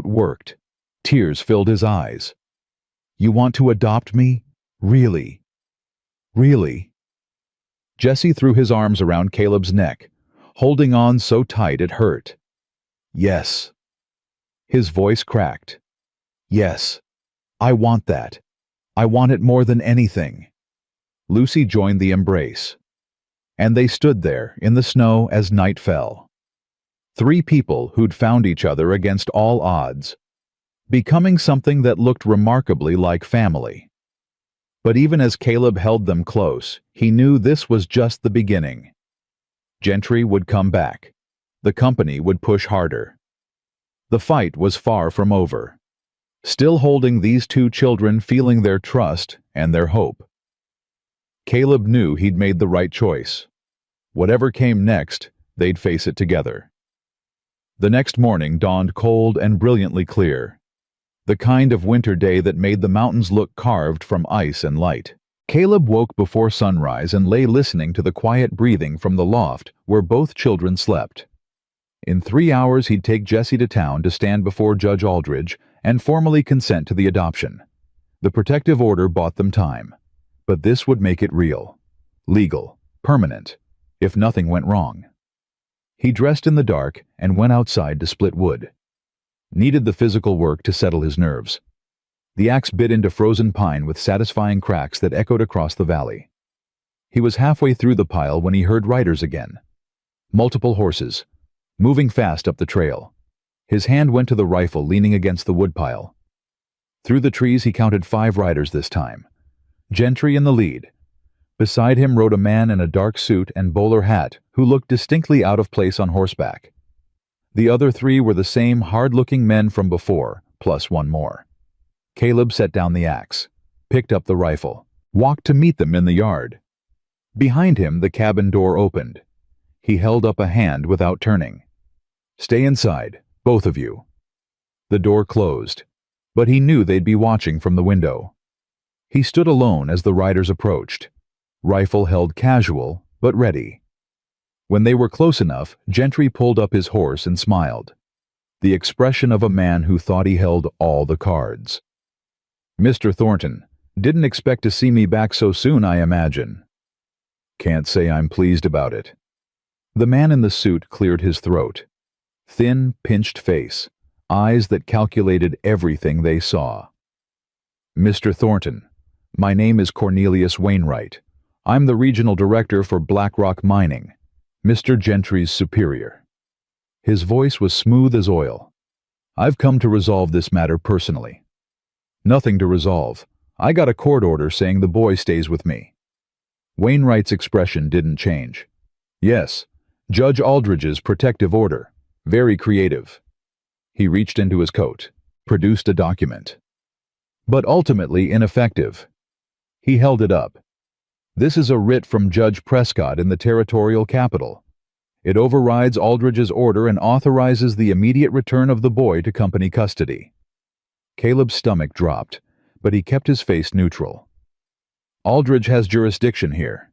throat worked. Tears filled his eyes. "You want to adopt me? Really? Really?" Jesse threw his arms around Caleb's neck, holding on so tight it hurt. "Yes." His voice cracked. "Yes, I want that. I want it more than anything." Lucy joined the embrace. And they stood there in the snow as night fell. Three people who'd found each other against all odds, becoming something that looked remarkably like family. But even as Caleb held them close, he knew this was just the beginning. Gentry would come back. The company would push harder. The fight was far from over. Still holding these two children, feeling their trust and their hope. Caleb knew he'd made the right choice. Whatever came next, they'd face it together. The next morning dawned cold and brilliantly clear. The kind of winter day that made the mountains look carved from ice and light. Caleb woke before sunrise and lay listening to the quiet breathing from the loft where both children slept. In 3 hours he'd take Jesse to town to stand before Judge Aldridge and formally consent to the adoption. The protective order bought them time, but this would make it real, legal, permanent, if nothing went wrong. He dressed in the dark and went outside to split wood. Needed the physical work to settle his nerves. The axe bit into frozen pine with satisfying cracks that echoed across the valley. He was halfway through the pile when he heard riders again. Multiple horses, moving fast up the trail. His hand went to the rifle leaning against the woodpile. Through the trees he counted 5 riders this time. Gentry in the lead. Beside him rode a man in a dark suit and bowler hat who looked distinctly out of place on horseback. The other 3 were the same hard-looking men from before, plus one more. Caleb set down the axe, picked up the rifle, walked to meet them in the yard. Behind him the cabin door opened. He held up a hand without turning. "Stay inside, both of you." The door closed, but he knew they'd be watching from the window. He stood alone as the riders approached, rifle held casual but ready. When they were close enough, Gentry pulled up his horse and smiled, the expression of a man who thought he held all the cards. "Mr. Thornton, didn't expect to see me back so soon, I imagine." "Can't say I'm pleased about it." The man in the suit cleared his throat. Thin, pinched face, eyes that calculated everything they saw. "Mr. Thornton, my name is Cornelius Wainwright. I'm the regional director for Black Rock Mining, Mr. Gentry's superior." His voice was smooth as oil. "I've come to resolve this matter personally." "Nothing to resolve. I got a court order saying the boy stays with me." Wainwright's expression didn't change. "Yes, Judge Aldridge's protective order. Very creative." He reached into his coat, produced a document. "But ultimately ineffective." He held it up. "This is a writ from Judge Prescott in the territorial capital. It overrides Aldridge's order and authorizes the immediate return of the boy to company custody." Caleb's stomach dropped, but he kept his face neutral. "Aldridge has jurisdiction here.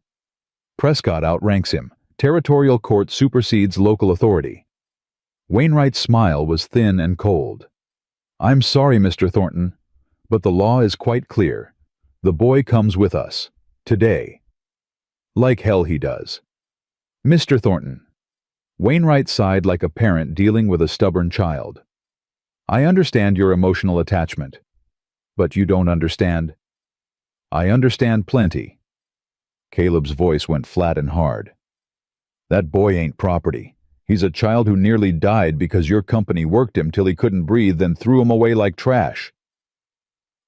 Prescott outranks him. Territorial court supersedes local authority." Wainwright's smile was thin and cold. "I'm sorry, Mr. Thornton, but the law is quite clear. The boy comes with us. Today." "Like hell he does." "Mr. Thornton." Wainwright sighed like a parent dealing with a stubborn child. "I understand your emotional attachment. But you don't understand." "I understand plenty." Caleb's voice went flat and hard. "That boy ain't property. He's a child who nearly died because your company worked him till he couldn't breathe, then threw him away like trash."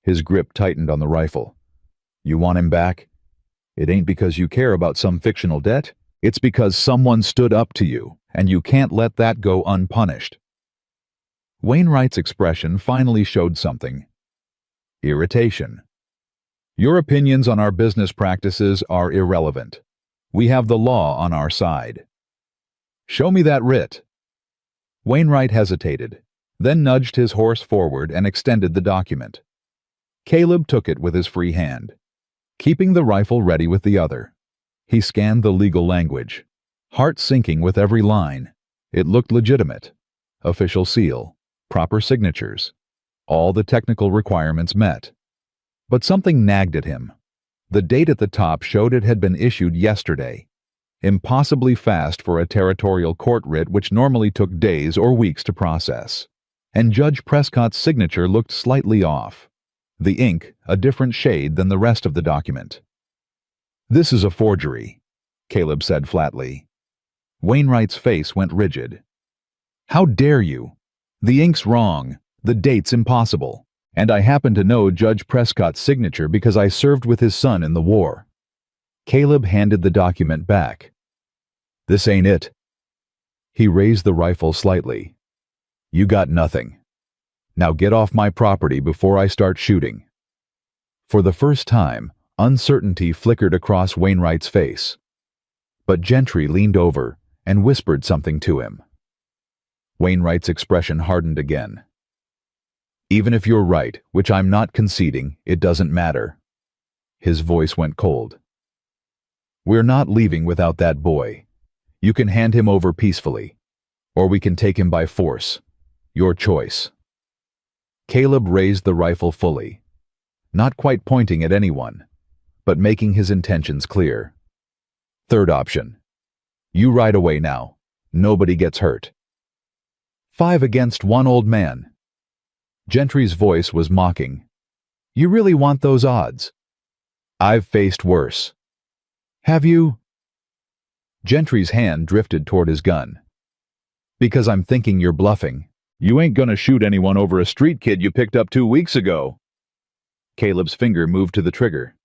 His grip tightened on the rifle. "You want him back? It ain't because you care about some fictional debt. It's because someone stood up to you, and you can't let that go unpunished." Wainwright's expression finally showed something. Irritation. "Your opinions on our business practices are irrelevant. We have the law on our side." "Show me that writ." Wainwright hesitated, then nudged his horse forward and extended the document. Caleb took it with his free hand, keeping the rifle ready with the other. He scanned the legal language, heart sinking with every line. It looked legitimate. Official seal, proper signatures, all the technical requirements met. But something nagged at him. The date at the top showed it had been issued yesterday, impossibly fast for a territorial court writ which normally took days or weeks to process. And Judge Prescott's signature looked slightly off, the ink a different shade than the rest of the document. "This is a forgery," Caleb said flatly. Wainwright's face went rigid. "How dare you? The ink's wrong, the date's impossible, and I happen to know Judge Prescott's signature because I served with his son in the war." Caleb handed the document back. "This ain't it." He raised the rifle slightly. "You got nothing. Now get off my property before I start shooting." For the first time, uncertainty flickered across Wainwright's face. But Gentry leaned over and whispered something to him. Wainwright's expression hardened again. "Even if you're right, which I'm not conceding, it doesn't matter." His voice went cold. "We're not leaving without that boy. You can hand him over peacefully, or we can take him by force. Your choice." Caleb raised the rifle fully, not quite pointing at anyone, but making his intentions clear. "Third option. You ride away now. Nobody gets hurt." 5 against 1, old man. Gentry's voice was mocking. "You really want those odds?" "I've faced worse." "Have you?" Gentry's hand drifted toward his gun. "Because I'm thinking you're bluffing. You ain't gonna shoot anyone over a street kid you picked up 2 weeks ago." Caleb's finger moved to the trigger.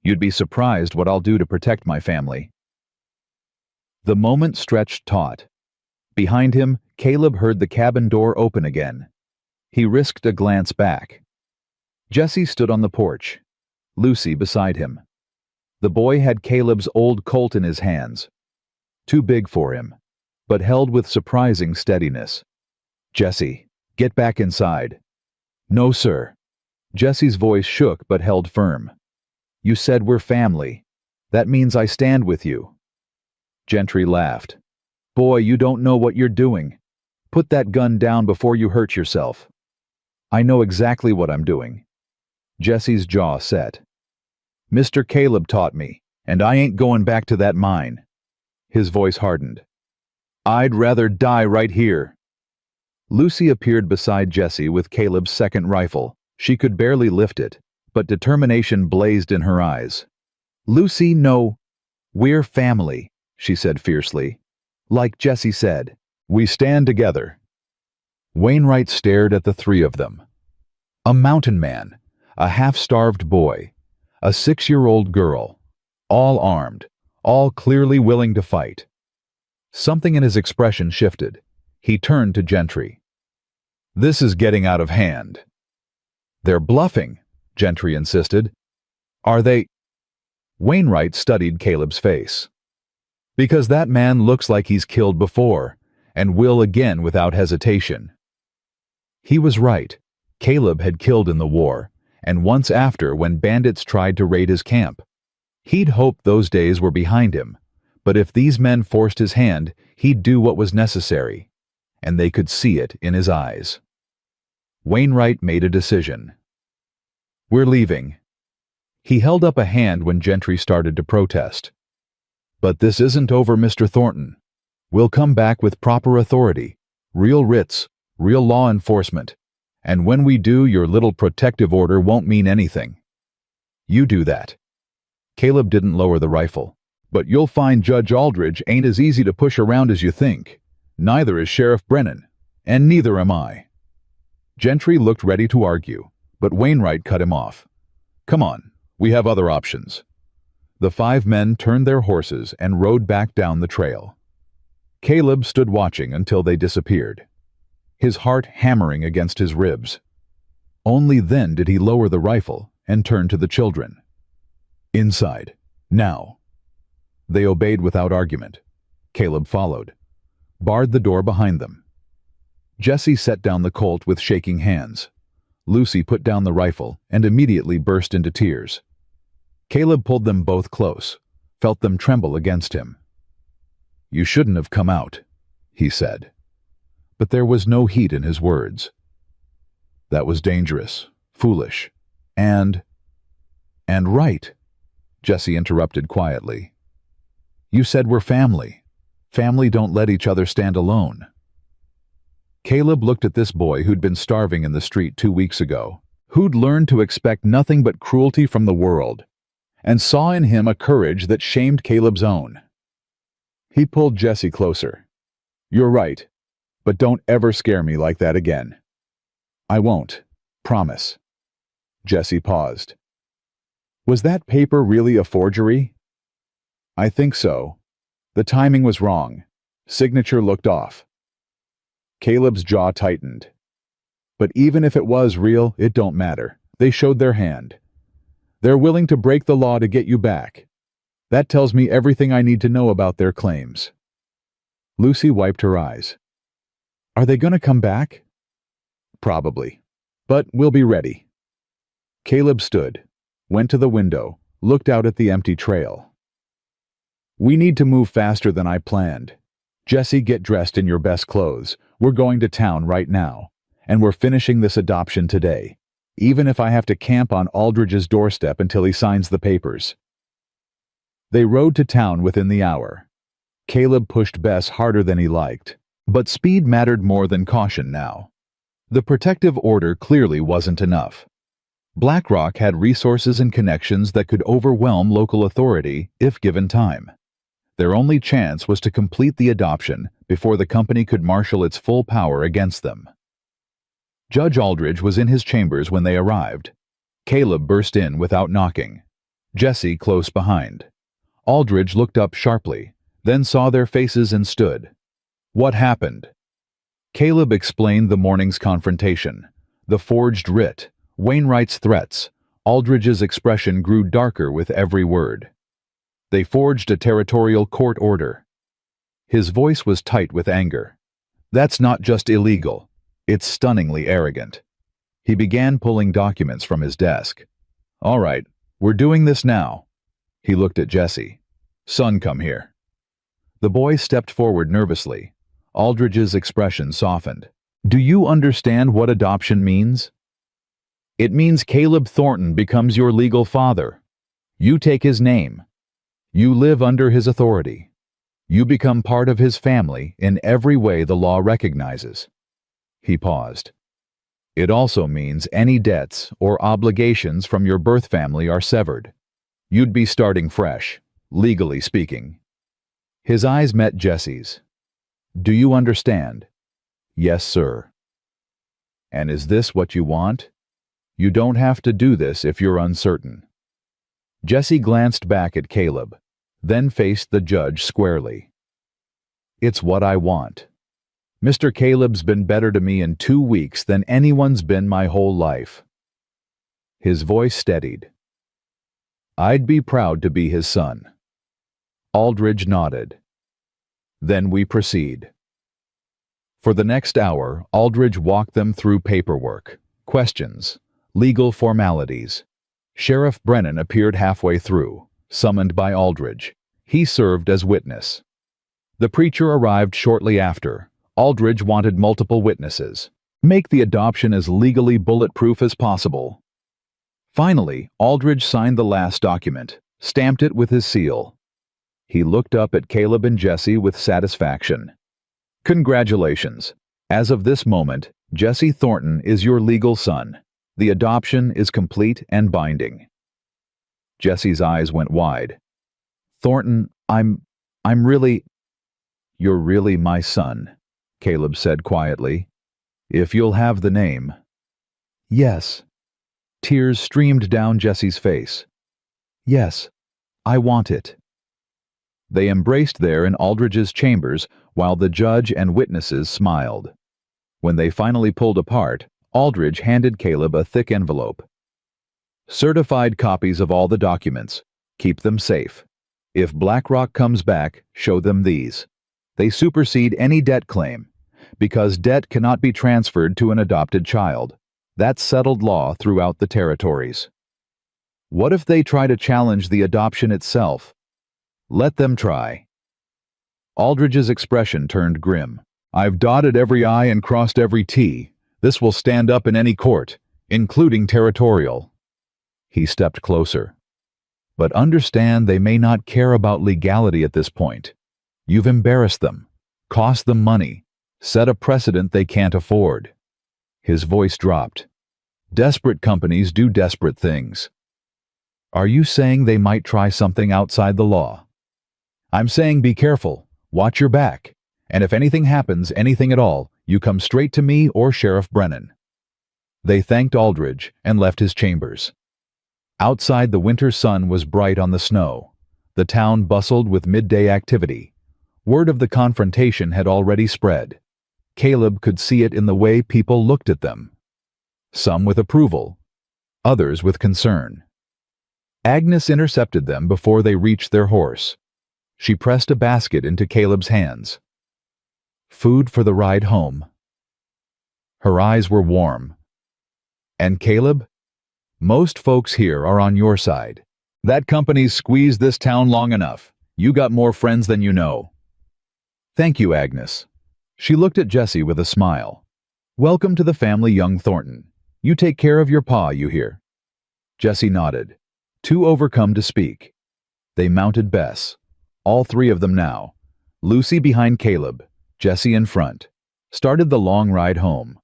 "You'd be surprised what I'll do to protect my family." The moment stretched taut. Behind him, Caleb heard the cabin door open again. He risked a glance back. Jesse stood on the porch, Lucy beside him. The boy had Caleb's old Colt in his hands. Too big for him, but held with surprising steadiness. "Jesse, get back inside." "No, sir." Jesse's voice shook but held firm. "You said we're family. That means I stand with you." Gentry laughed. "Boy, you don't know what you're doing. Put that gun down before you hurt yourself." "I know exactly what I'm doing." Jesse's jaw set. "Mr. Caleb taught me, and I ain't going back to that mine." His voice hardened. "I'd rather die right here." Lucy appeared beside Jesse with Caleb's second rifle. She could barely lift it, but determination blazed in her eyes. "Lucy, no. We're family," she said fiercely. "Like Jesse said, we stand together." Wainwright stared at the 3 of them. A mountain man, a half-starved boy, a 6-year-old girl, all armed, all clearly willing to fight. Something in his expression shifted. He turned to Gentry. "This is getting out of hand." "They're bluffing," Gentry insisted. "Are they?" Wainwright studied Caleb's face. "Because that man looks like he's killed before, and will again without hesitation." He was right. Caleb had killed in the war, and once after when bandits tried to raid his camp. He'd hoped those days were behind him, but if these men forced his hand, he'd do what was necessary, and they could see it in his eyes. Wainwright made a decision. "We're leaving." He held up a hand when Gentry started to protest. "But this isn't over, Mr. Thornton. We'll come back with proper authority, real writs, real law enforcement, and when we do, your little protective order won't mean anything. You do that." Caleb didn't lower the rifle. "But you'll find Judge Aldridge ain't as easy to push around as you think. Neither is Sheriff Brennan, and neither am I." Gentry looked ready to argue, but Wainwright cut him off. "Come on, we have other options." The 5 men turned their horses and rode back down the trail. Caleb stood watching until they disappeared, his heart hammering against his ribs. Only then did he lower the rifle and turn to the children. "Inside, now." They obeyed without argument. Caleb followed, barred the door behind them. Jesse set down the Colt with shaking hands. Lucy put down the rifle and immediately burst into tears. Caleb pulled them both close, felt them tremble against him. "You shouldn't have come out," he said. But there was no heat in his words, That was dangerous, foolish, and right, Jesse interrupted quietly. You said we're family. Family don't let each other stand alone. Caleb looked at this boy who'd been starving in the street 2 weeks ago, who'd learned to expect nothing but cruelty from the world, and saw in him a courage that shamed Caleb's own. He pulled Jesse closer. You're right, but don't ever scare me like that again. I won't, promise. Jesse paused. Was that paper really a forgery? I think so. The timing was wrong. Signature looked off. Caleb's jaw tightened. But even if it was real, it don't matter. They showed their hand. They're willing to break the law to get you back. That tells me everything I need to know about their claims. Lucy wiped her eyes. Are they going to come back? Probably. But we'll be ready. Caleb stood, went to the window, looked out at the empty trail. We need to move faster than I planned. Jesse, get dressed in your best clothes. We're going to town right now, and we're finishing this adoption today, even if I have to camp on Aldridge's doorstep until he signs the papers. They rode to town within the hour. Caleb pushed Bess harder than he liked, but speed mattered more than caution now. The protective order clearly wasn't enough. BlackRock had resources and connections that could overwhelm local authority if given time. Their only chance was to complete the adoption before the company could marshal its full power against them. Judge Aldridge was in his chambers when they arrived. Caleb burst in without knocking. Jesse close behind. Aldridge looked up sharply, then saw their faces and stood. What happened? Caleb explained the morning's confrontation, the forged writ, Wainwright's threats. Aldridge's expression grew darker with every word. They forged a territorial court order. His voice was tight with anger. That's not just illegal. It's stunningly arrogant. He began pulling documents from his desk. All right, we're doing this now. He looked at Jesse. Son, come here. The boy stepped forward nervously. Aldridge's expression softened. Do you understand what adoption means? It means Caleb Thornton becomes your legal father. You take his name. You live under his authority. You become part of his family in every way the law recognizes. He paused. It also means any debts or obligations from your birth family are severed. You'd be starting fresh, legally speaking. His eyes met Jesse's. Do you understand? Yes, sir. And is this what you want? You don't have to do this if you're uncertain. Jesse glanced back at Caleb, then faced the judge squarely. It's what I want. Mr. Caleb's been better to me in 2 weeks than anyone's been my whole life. His voice steadied. I'd be proud to be his son. Aldridge nodded. Then we proceed. For the next hour, Aldridge walked them through paperwork, questions, legal formalities. Sheriff Brennan appeared halfway through, summoned by Aldridge. He served as witness. The preacher arrived shortly after. Aldridge wanted multiple witnesses. Make the adoption as legally bulletproof as possible. Finally, Aldridge signed the last document, stamped it with his seal. He looked up at Caleb and Jesse with satisfaction. Congratulations. As of this moment, Jesse Thornton is your legal son. The adoption is complete and binding. Jesse's eyes went wide. Thornton, I'm really... You're really my son, Caleb said quietly. If you'll have the name. Yes. Tears streamed down Jesse's face. Yes, I want it. They embraced there in Aldridge's chambers while the judge and witnesses smiled. When they finally pulled apart, Aldridge handed Caleb a thick envelope. Certified copies of all the documents. Keep them safe. If BlackRock comes back, show them these. They supersede any debt claim, because debt cannot be transferred to an adopted child. That's settled law throughout the territories. What if they try to challenge the adoption itself? Let them try. Aldridge's expression turned grim. I've dotted every I and crossed every T. This will stand up in any court, including territorial." He stepped closer. "But understand they may not care about legality at this point. You've embarrassed them, cost them money, set a precedent they can't afford." His voice dropped. "Desperate companies do desperate things." "Are you saying they might try something outside the law?" "I'm saying be careful, watch your back, and if anything happens, anything at all, you come straight to me or Sheriff Brennan." They thanked Aldridge and left his chambers. Outside, the winter sun was bright on the snow. The town bustled with midday activity. Word of the confrontation had already spread. Caleb could see it in the way people looked at them. Some with approval, others with concern. Agnes intercepted them before they reached their horse. She pressed a basket into Caleb's hands. "Food for the ride home." Her eyes were warm. "And Caleb? Most folks here are on your side. That company's squeezed this town long enough. You got more friends than you know." "Thank you, Agnes." She looked at Jesse with a smile. "Welcome to the family, young Thornton. You take care of your pa, you hear?" Jesse nodded, too overcome to speak. They mounted Bess, all three of them now, Lucy behind Caleb, Jesse in front, started the long ride home.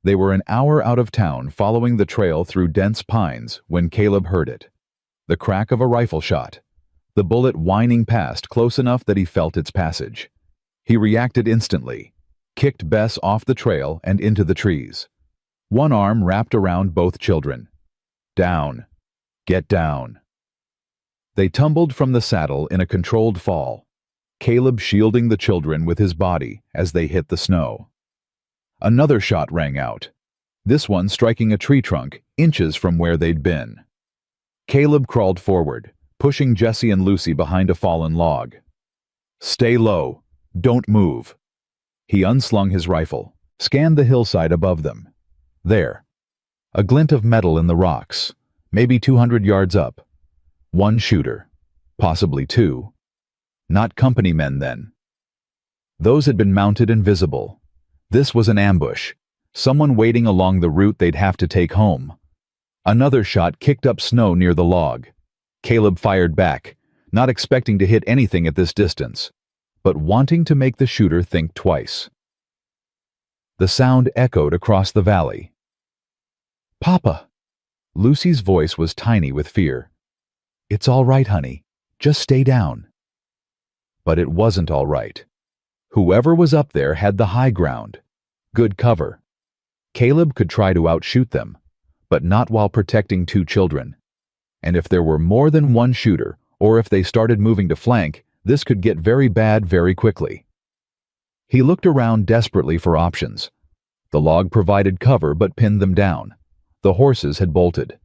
They were an hour out of town following the trail through dense pines when Caleb heard it. The crack of a rifle shot, the bullet whining past close enough that he felt its passage. He reacted instantly, kicked Bess off the trail and into the trees. One arm wrapped around both children. "Down. Get down." They tumbled from the saddle in a controlled fall, Caleb shielding the children with his body as they hit the snow. Another shot rang out, this one striking a tree trunk inches from where they'd been. Caleb crawled forward, pushing Jesse and Lucy behind a fallen log. "Stay low. Don't move." He unslung his rifle, scanned the hillside above them. There. A glint of metal in the rocks, maybe 200 yards up. One shooter, possibly two. Not company men then. Those had been mounted and visible. This was an ambush, someone waiting along the route they'd have to take home. Another shot kicked up snow near the log. Caleb fired back, not expecting to hit anything at this distance, but wanting to make the shooter think twice. The sound echoed across the valley. "Papa!" Lucy's voice was tiny with fear. "It's all right, honey. Just stay down." But it wasn't all right. Whoever was up there had the high ground. Good cover. Caleb could try to outshoot them, but not while protecting two children. And if there were more than one shooter, or if they started moving to flank, this could get very bad very quickly. He looked around desperately for options. The log provided cover but pinned them down. The horses had bolted.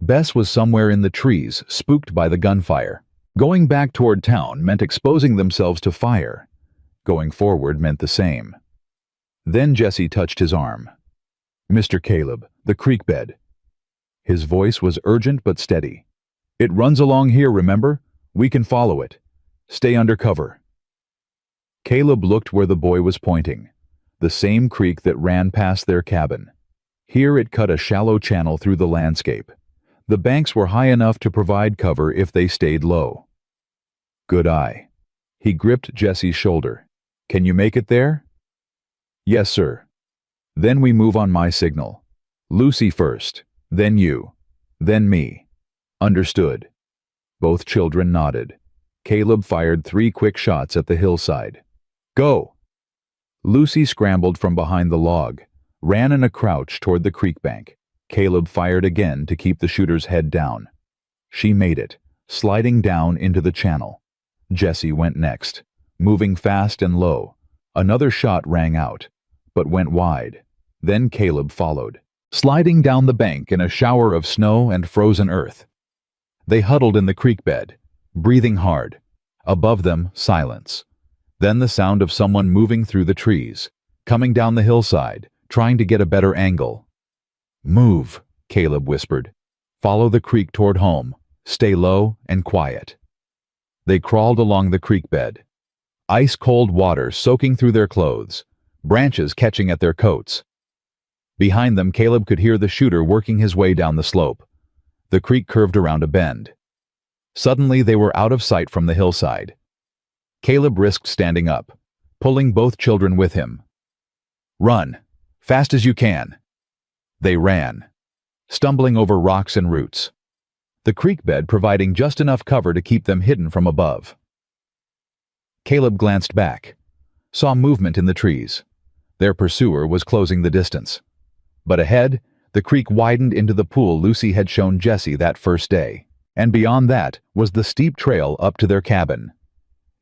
Bess was somewhere in the trees, spooked by the gunfire. Going back toward town meant exposing themselves to fire. Going forward meant the same. Then Jesse touched his arm. "Mr. Caleb, the creek bed." His voice was urgent but steady. "It runs along here, remember? We can follow it. Stay under cover." Caleb looked where the boy was pointing, the same creek that ran past their cabin. Here it cut a shallow channel through the landscape. The banks were high enough to provide cover if they stayed low. "Good eye." He gripped Jesse's shoulder. "Can you make it there?" "Yes, sir." "Then we move on my signal. Lucy first, then you, then me." "Understood." Both children nodded. Caleb fired 3 quick shots at the hillside. "Go!" Lucy scrambled from behind the log, ran in a crouch toward the creek bank. Caleb fired again to keep the shooter's head down. She made it, sliding down into the channel. Jesse went next, moving fast and low. Another shot rang out, but went wide. Then Caleb followed, sliding down the bank in a shower of snow and frozen earth. They huddled in the creek bed, breathing hard. Above them, silence. Then the sound of someone moving through the trees, coming down the hillside, trying to get a better angle. "Move," Caleb whispered. "Follow the creek toward home. Stay low and quiet." They crawled along the creek bed. Ice-cold water soaking through their clothes, branches catching at their coats. Behind them, Caleb could hear the shooter working his way down the slope. The creek curved around a bend. Suddenly, they were out of sight from the hillside. Caleb risked standing up, pulling both children with him. "Run, fast as you can." They ran, stumbling over rocks and roots, the creek bed providing just enough cover to keep them hidden from above. Caleb glanced back, saw movement in the trees. Their pursuer was closing the distance. But ahead, the creek widened into the pool Lucy had shown Jesse that first day, and beyond that was the steep trail up to their cabin.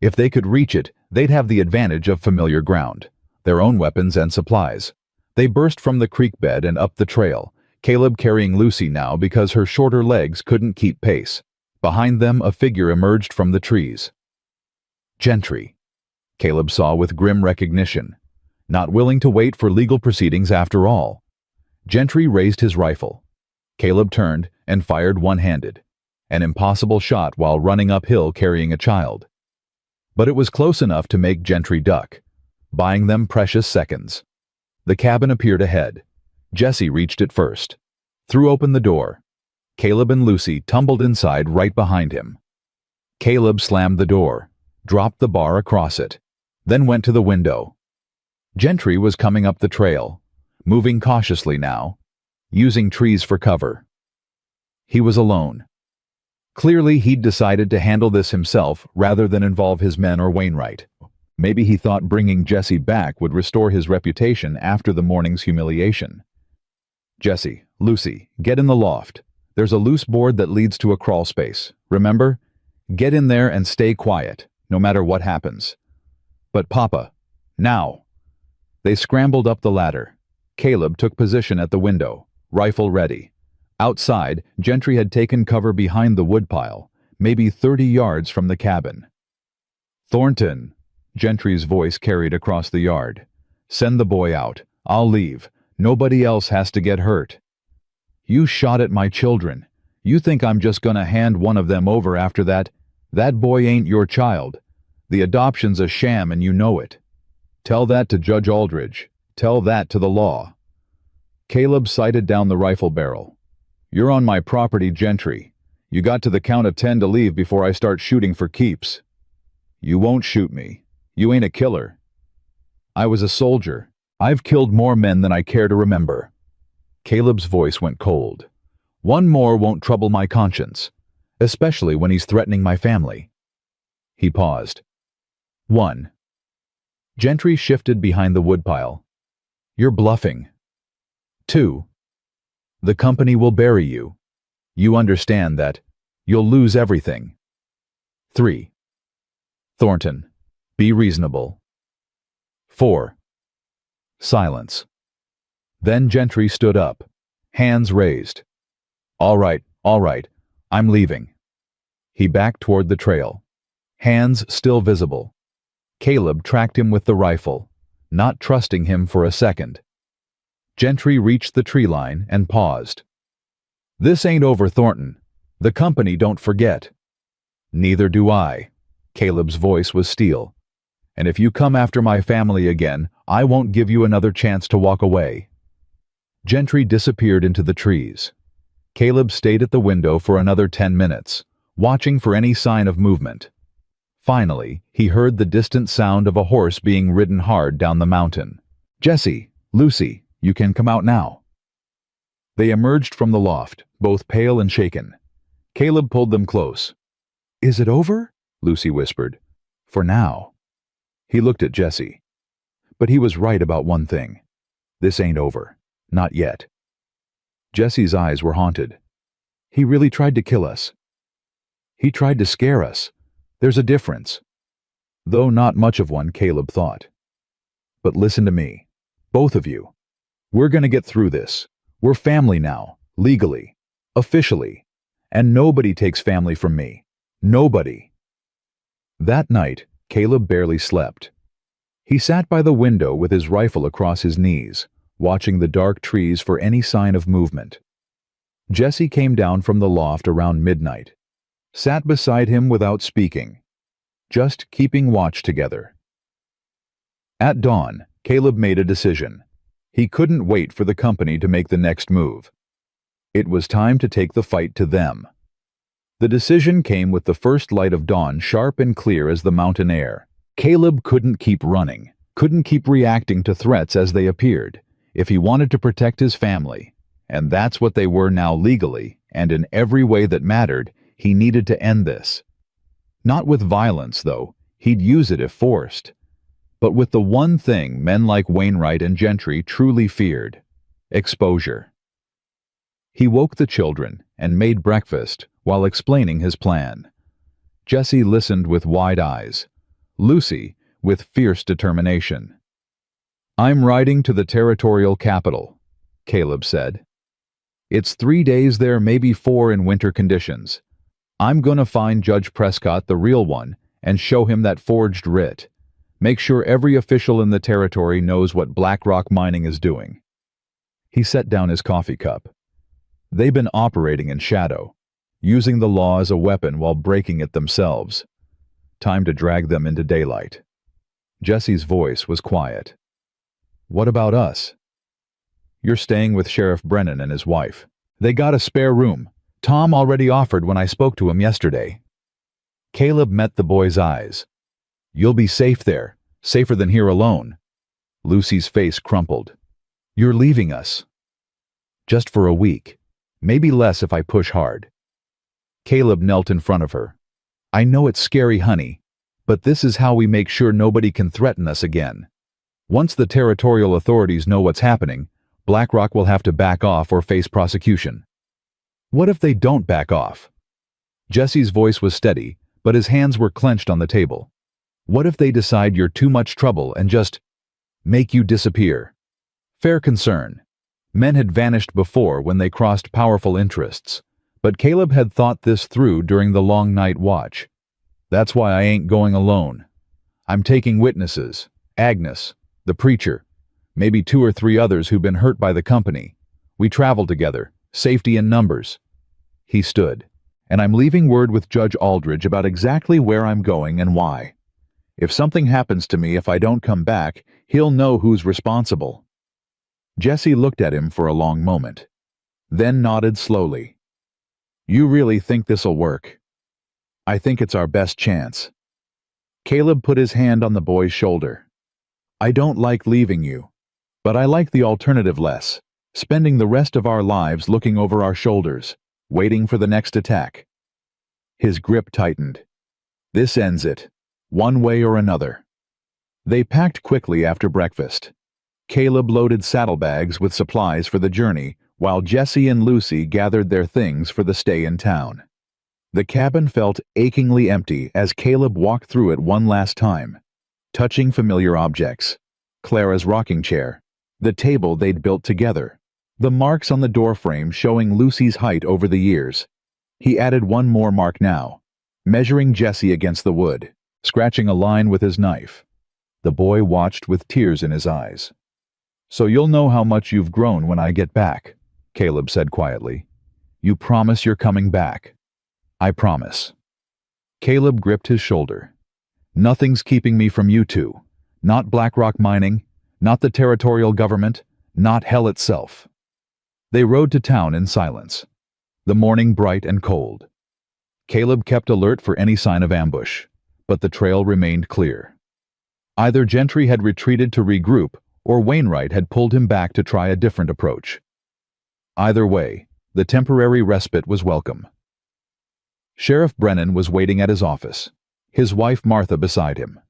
If they could reach it, they'd have the advantage of familiar ground, their own weapons and supplies. They burst from the creek bed and up the trail, Caleb carrying Lucy now because her shorter legs couldn't keep pace. Behind them, a figure emerged from the trees. Gentry, Caleb saw with grim recognition, not willing to wait for legal proceedings after all. Gentry raised his rifle. Caleb turned and fired one-handed, an impossible shot while running uphill carrying a child. But it was close enough to make Gentry duck, buying them precious seconds. The cabin appeared ahead. Jesse reached it first, threw open the door. Caleb and Lucy tumbled inside right behind him. Caleb slammed the door, dropped the bar across it, then went to the window. Gentry was coming up the trail, moving cautiously now, using trees for cover. He was alone. Clearly, he'd decided to handle this himself rather than involve his men or Wainwright. Maybe he thought bringing Jesse back would restore his reputation after the morning's humiliation. "Jesse, Lucy, get in the loft. There's a loose board that leads to a crawl space. Remember? Get in there and stay quiet, no matter what happens." "But Papa, now!" They scrambled up the ladder. Caleb took position at the window, rifle ready. Outside, Gentry had taken cover behind the woodpile, maybe 30 yards from the cabin. "Thornton," Gentry's voice carried across the yard. "Send the boy out. I'll leave. Nobody else has to get hurt." "You shot at my children. You think I'm just gonna hand one of them over after that? That boy ain't your child. The adoption's a sham and you know it. Tell that to Judge Aldridge. Tell that to the law." Caleb sighted down the rifle barrel. "You're on my property, Gentry. You got to the count of 10 to leave before I start shooting for keeps." "You won't shoot me. You ain't a killer." "I was a soldier. I've killed more men than I care to remember." Caleb's voice went cold. "One more won't trouble my conscience, especially when he's threatening my family." He paused. 1. Gentry shifted behind the woodpile. "You're bluffing." 2. "The company will bury you. You understand that. You'll lose everything." 3. "Thornton, be reasonable." 4. Silence. Then Gentry stood up, hands raised. All right, I'm leaving." He backed toward the trail, hands still visible. Caleb tracked him with the rifle, not trusting him for a second. Gentry reached the tree line and paused. "This ain't over, Thornton. The company don't forget." "Neither do I." Caleb's voice was steel. "And if you come after my family again, I won't give you another chance to walk away." Gentry disappeared into the trees. Caleb stayed at the window for another 10 minutes, watching for any sign of movement. Finally, he heard the distant sound of a horse being ridden hard down the mountain. "Jesse, Lucy, you can come out now." They emerged from the loft, both pale and shaken. Caleb pulled them close. "Is it over?" Lucy whispered. "For now." He looked at Jesse. But he was right about one thing. This ain't over. Not yet. Jesse's eyes were haunted. "He really tried to kill us. He tried to scare us. There's a difference." Though not much of one, Caleb thought. "But listen to me. Both of you. We're gonna get through this. We're family now, legally, officially. And nobody takes family from me. Nobody." That night, Caleb barely slept. He sat by the window with his rifle across his knees, watching the dark trees for any sign of movement. Jesse came down from the loft around midnight, sat beside him without speaking, just keeping watch together. At dawn, Caleb made a decision. He couldn't wait for the company to make the next move. It was time to take the fight to them. The decision came with the first light of dawn, sharp and clear as the mountain air. Caleb couldn't keep running, couldn't keep reacting to threats as they appeared, if he wanted to protect his family. And that's what they were now legally, and in every way that mattered, he needed to end this. Not with violence, though. He'd use it if forced. But with the one thing men like Wainwright and Gentry truly feared: exposure. He woke the children and made breakfast while explaining his plan. Jesse listened with wide eyes, Lucy with fierce determination. "I'm riding to the territorial capital," Caleb said. "It's 3 days there, maybe 4 in winter conditions. I'm gonna find Judge Prescott, the real one, and show him that forged writ. Make sure every official in the territory knows what BlackRock Mining is doing." He set down his coffee cup. They've been operating in shadow, using the law as a weapon while breaking it themselves. Time to drag them into daylight. Jesse's voice was quiet. "What about us?" "You're staying with Sheriff Brennan and his wife. They got a spare room. Tom already offered when I spoke to him yesterday." Caleb met the boy's eyes. "You'll be safe there, safer than here alone." Lucy's face crumpled. "You're leaving us." "Just for a week. Maybe less if I push hard." Caleb knelt in front of her. "I know it's scary, honey, but this is how we make sure nobody can threaten us again. Once the territorial authorities know what's happening, BlackRock will have to back off or face prosecution." "What if they don't back off?" Jesse's voice was steady, but his hands were clenched on the table. "What if they decide you're too much trouble and just make you disappear?" Fair concern. Men had vanished before when they crossed powerful interests, but Caleb had thought this through during the long night watch. "That's why I ain't going alone. I'm taking witnesses, Agnes, the preacher, maybe 2 or 3 others who've been hurt by the company. We travel together, safety in numbers." He stood. "And I'm leaving word with Judge Aldridge about exactly where I'm going and why. If something happens to me if I don't come back, he'll know who's responsible." Jesse looked at him for a long moment, then nodded slowly. "You really think this'll work?" "I think it's our best chance." Caleb put his hand on the boy's shoulder. "I don't like leaving you, but I like the alternative less, spending the rest of our lives looking over our shoulders, waiting for the next attack." His grip tightened. "This ends it, one way or another." They packed quickly after breakfast. Caleb loaded saddlebags with supplies for the journey, while Jesse and Lucy gathered their things for the stay in town. The cabin felt achingly empty as Caleb walked through it one last time, touching familiar objects: Clara's rocking chair, the table they'd built together, the marks on the doorframe showing Lucy's height over the years. He added one more mark now, measuring Jesse against the wood, scratching a line with his knife. The boy watched with tears in his eyes. "So you'll know how much you've grown when I get back," Caleb said quietly. "You promise you're coming back?" "I promise." Caleb gripped his shoulder. "Nothing's keeping me from you two. Not BlackRock Mining, not the territorial government, not hell itself." They rode to town in silence, the morning bright and cold. Caleb kept alert for any sign of ambush, but the trail remained clear. Either Gentry had retreated to regroup, or Wainwright had pulled him back to try a different approach. Either way, the temporary respite was welcome. Sheriff Brennan was waiting at his office, his wife Martha beside him.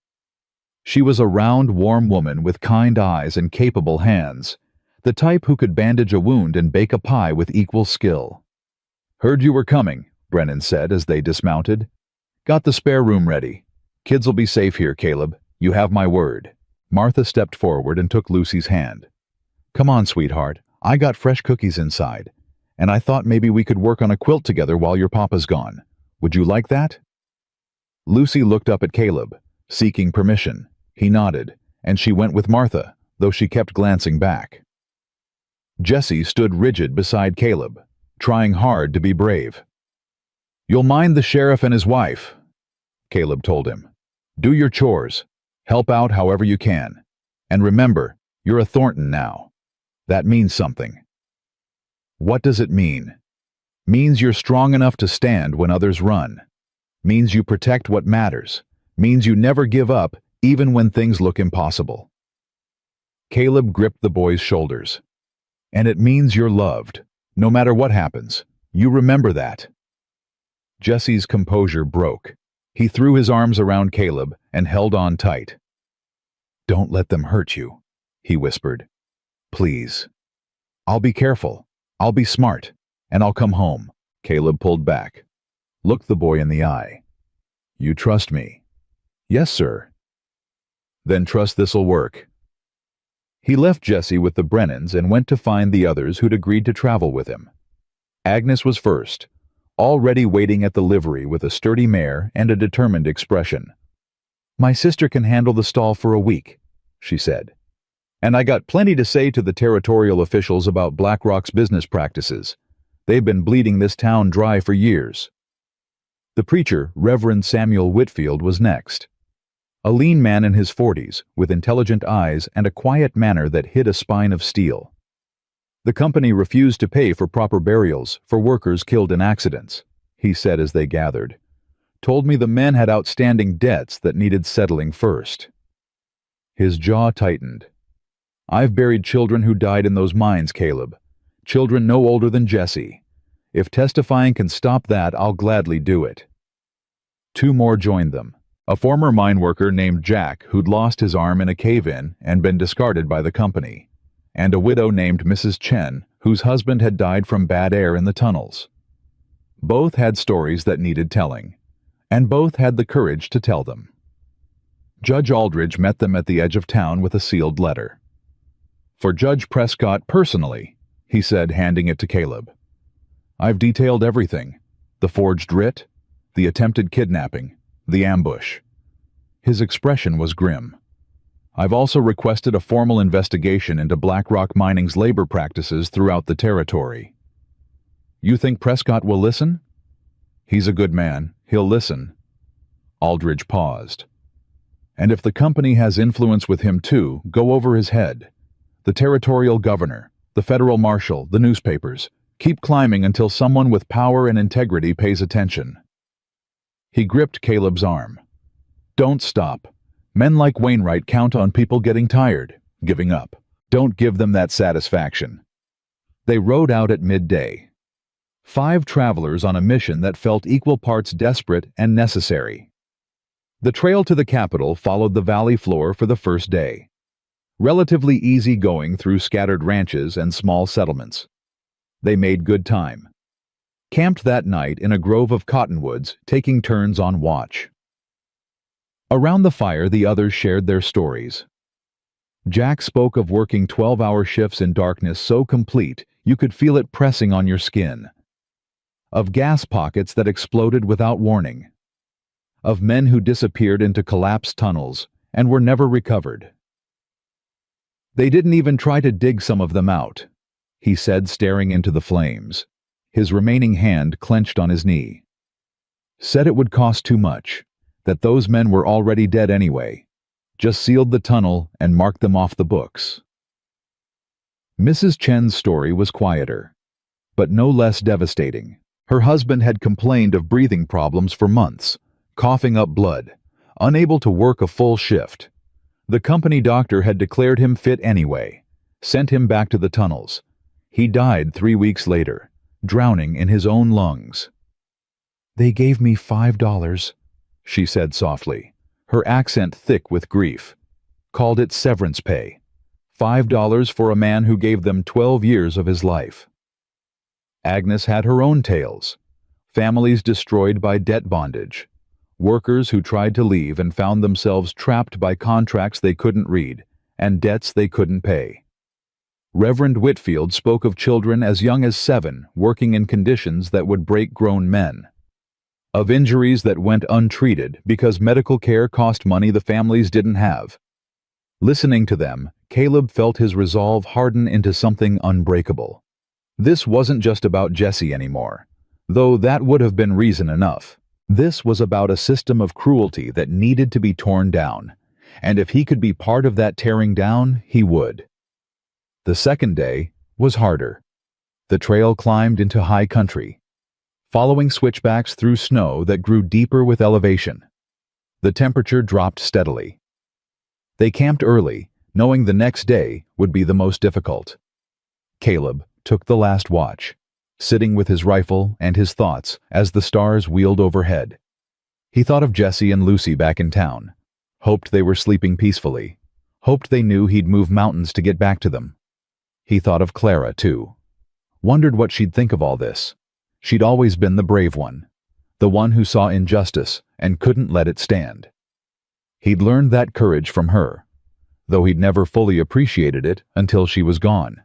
She was a round, warm woman with kind eyes and capable hands, the type who could bandage a wound and bake a pie with equal skill. "Heard you were coming," Brennan said as they dismounted. "Got the spare room ready. Kids'll be safe here, Caleb. You have my word." Martha stepped forward and took Lucy's hand. "Come on, sweetheart. I got fresh cookies inside, and I thought maybe we could work on a quilt together while your papa's gone. Would you like that?" Lucy looked up at Caleb, seeking permission. He nodded, and she went with Martha, though she kept glancing back. Jesse stood rigid beside Caleb, trying hard to be brave. "You'll mind the sheriff and his wife," Caleb told him. "Do your chores. Help out however you can. And remember, you're a Thornton now. That means something. What does it mean? Means you're strong enough to stand when others run. Means you protect what matters. Means you never give up, even when things look impossible. Caleb gripped the boy's shoulders. And it means you're loved. No matter what happens, you remember that. Jesse's composure broke. He threw his arms around Caleb and held on tight. "Don't let them hurt you," he whispered. "Please. I'll be careful. I'll be smart. And I'll come home." Caleb pulled back. Looked the boy in the eye. "You trust me?" "Yes, sir." "Then trust this'll work." He left Jesse with the Brennans and went to find the others who'd agreed to travel with him. Agnes was first, already waiting at the livery with a sturdy mare and a determined expression. "My sister can handle the stall for a week," she said. "And I got plenty to say to the territorial officials about BlackRock's business practices. They've been bleeding this town dry for years." The preacher, Reverend Samuel Whitfield, was next. A lean man in his 40s, with intelligent eyes and a quiet manner that hid a spine of steel. "The company refused to pay for proper burials for workers killed in accidents," he said as they gathered. "Told me the men had outstanding debts that needed settling first." His jaw tightened. "I've buried children who died in those mines, Caleb. Children no older than Jesse. If testifying can stop that, I'll gladly do it." Two more joined them. A former mine worker named Jack who'd lost his arm in a cave-in and been discarded by the company, and a widow named Mrs. Chen whose husband had died from bad air in the tunnels. Both had stories that needed telling, and both had the courage to tell them. Judge Aldridge met them at the edge of town with a sealed letter. "For Judge Prescott personally," he said, handing it to Caleb. "I've detailed everything. The forged writ, the attempted kidnapping, the ambush." His expression was grim. "I've also requested a formal investigation into BlackRock Mining's labor practices throughout the territory." "You think Prescott will listen?" "He's a good man. He'll listen." Aldridge paused. "And if the company has influence with him too, go over his head. The territorial governor, the federal marshal, the newspapers. Keep climbing until someone with power and integrity pays attention." He gripped Caleb's arm. "Don't stop. Men like Wainwright count on people getting tired, giving up. Don't give them that satisfaction." They rode out at midday. 5 travelers on a mission that felt equal parts desperate and necessary. The trail to the capital followed the valley floor for the first day. Relatively easy going through scattered ranches and small settlements. They made good time. Camped that night in a grove of cottonwoods, taking turns on watch. Around the fire, the others shared their stories. Jack spoke of working 12-hour shifts in darkness so complete you could feel it pressing on your skin. Of gas pockets that exploded without warning. Of men who disappeared into collapsed tunnels and were never recovered. "They didn't even try to dig some of them out," he said, staring into the flames, his remaining hand clenched on his knee. "Said it would cost too much, that those men were already dead anyway. Just sealed the tunnel and marked them off the books." Mrs. Chen's story was quieter, but no less devastating. Her husband had complained of breathing problems for months, coughing up blood, unable to work a full shift. The company doctor had declared him fit anyway, sent him back to the tunnels. He died 3 weeks later, drowning in his own lungs. "They gave me $5, she said softly, her accent thick with grief. Called it severance pay. $5 for a man who gave them 12 years of his life. Agnes had her own tales. Families destroyed by debt bondage. Workers who tried to leave and found themselves trapped by contracts they couldn't read and debts they couldn't pay. Reverend Whitfield spoke of children as young as 7 working in conditions that would break grown men. Of injuries that went untreated because medical care cost money the families didn't have. Listening to them, Caleb felt his resolve harden into something unbreakable. This wasn't just about Jesse anymore, though that would have been reason enough. This was about a system of cruelty that needed to be torn down, and if he could be part of that tearing down, he would. The second day was harder. The trail climbed into high country, following switchbacks through snow that grew deeper with elevation. The temperature dropped steadily. They camped early, knowing the next day would be the most difficult. Caleb took the last watch, sitting with his rifle and his thoughts as the stars wheeled overhead. He thought of Jesse and Lucy back in town, hoped they were sleeping peacefully, hoped they knew he'd move mountains to get back to them. He thought of Clara, too. Wondered what she'd think of all this. She'd always been the brave one, the one who saw injustice and couldn't let it stand. He'd learned that courage from her, though he'd never fully appreciated it until she was gone.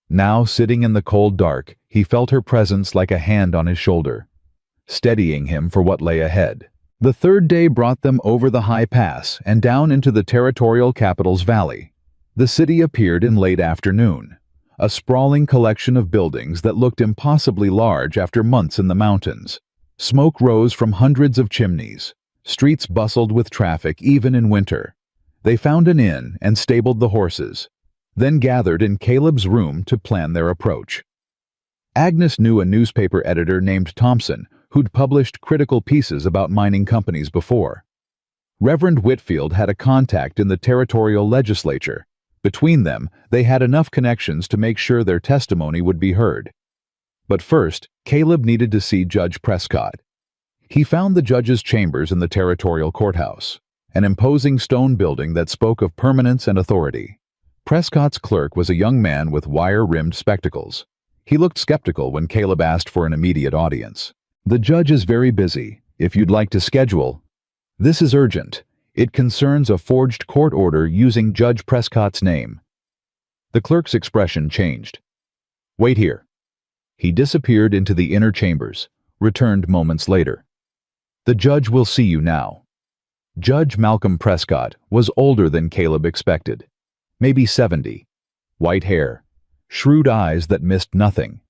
Now, sitting in the cold dark, he felt her presence like a hand on his shoulder, steadying him for what lay ahead. The third day brought them over the high pass and down into the territorial capital's valley. The city appeared in late afternoon, a sprawling collection of buildings that looked impossibly large after months in the mountains. Smoke rose from hundreds of chimneys. Streets bustled with traffic even in winter. They found an inn and stabled the horses, then gathered in Caleb's room to plan their approach. Agnes knew a newspaper editor named Thompson who'd published critical pieces about mining companies before. Reverend Whitfield had a contact in the territorial legislature. Between them, they had enough connections to make sure their testimony would be heard. But first, Caleb needed to see Judge Prescott. He found the judge's chambers in the territorial courthouse, an imposing stone building that spoke of permanence and authority. Prescott's clerk was a young man with wire-rimmed spectacles. He looked skeptical when Caleb asked for an immediate audience. "The judge is very busy. If you'd like to schedule..." "This is urgent. It concerns a forged court order using Judge Prescott's name." The clerk's expression changed. "Wait here." He disappeared into the inner chambers, returned moments later. "The judge will see you now." Judge Malcolm Prescott was older than Caleb expected, maybe 70, white hair, shrewd eyes that missed nothing.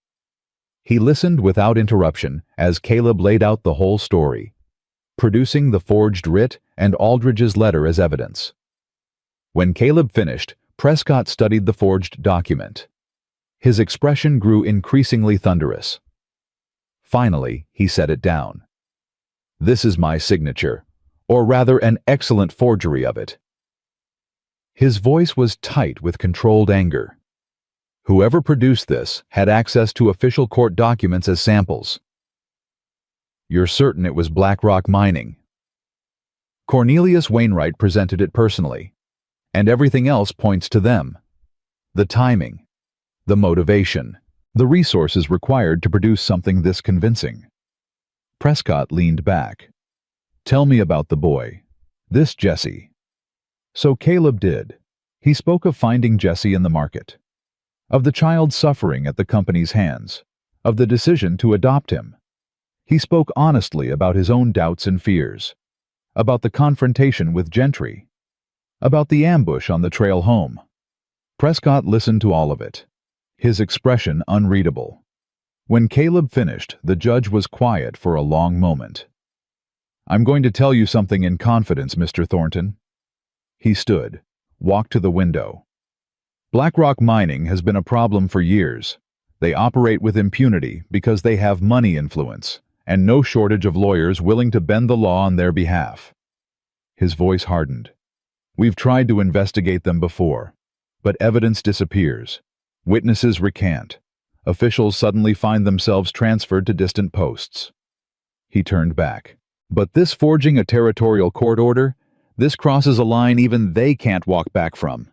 He listened without interruption as Caleb laid out the whole story, producing the forged writ and Aldridge's letter as evidence. When Caleb finished, Prescott studied the forged document. His expression grew increasingly thunderous. Finally, he set it down. "This is my signature, or rather an excellent forgery of it." His voice was tight with controlled anger. Whoever produced this had access to official court documents as samples. "You're certain it was BlackRock Mining?" Cornelius Wainwright presented it personally, and everything else points to them. The timing, the motivation, the resources required to produce something this convincing. Prescott leaned back. "Tell me about the boy. This Jesse." So Caleb did. He spoke of finding Jesse in the market, of the child suffering at the company's hands, of the decision to adopt him. He spoke honestly about his own doubts and fears, about the confrontation with Gentry, about the ambush on the trail home. Prescott listened to all of it, his expression unreadable. When Caleb finished, the judge was quiet for a long moment. "I'm going to tell you something in confidence, Mr. Thornton." He stood, walked to the window. "BlackRock Mining has been a problem for years. They operate with impunity because they have money influence, and no shortage of lawyers willing to bend the law on their behalf." His voice hardened. "We've tried to investigate them before, but evidence disappears. Witnesses recant. Officials suddenly find themselves transferred to distant posts." He turned back. "But this forging a territorial court order, this crosses a line even they can't walk back from."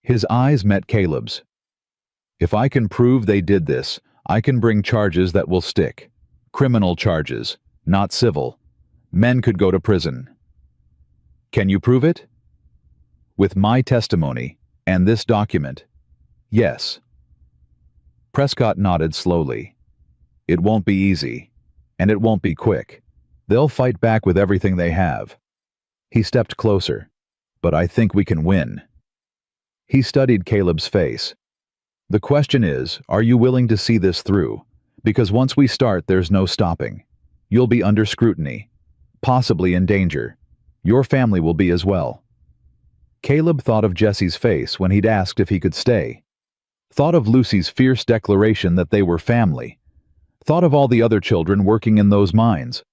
His eyes met Caleb's. "If I can prove they did this, I can bring charges that will stick. Criminal charges, not civil. Men could go to prison." "Can you prove it?" "With my testimony and this document, yes." Prescott nodded slowly. "It won't be easy, and it won't be quick. They'll fight back with everything they have." He stepped closer. "But I think we can win." He studied Caleb's face. "The question is, are you willing to see this through? Because once we start, there's no stopping. You'll be under scrutiny, possibly in danger. Your family will be as well." Caleb thought of Jesse's face when he'd asked if he could stay. Thought of Lucy's fierce declaration that they were family. Thought of all the other children working in those mines.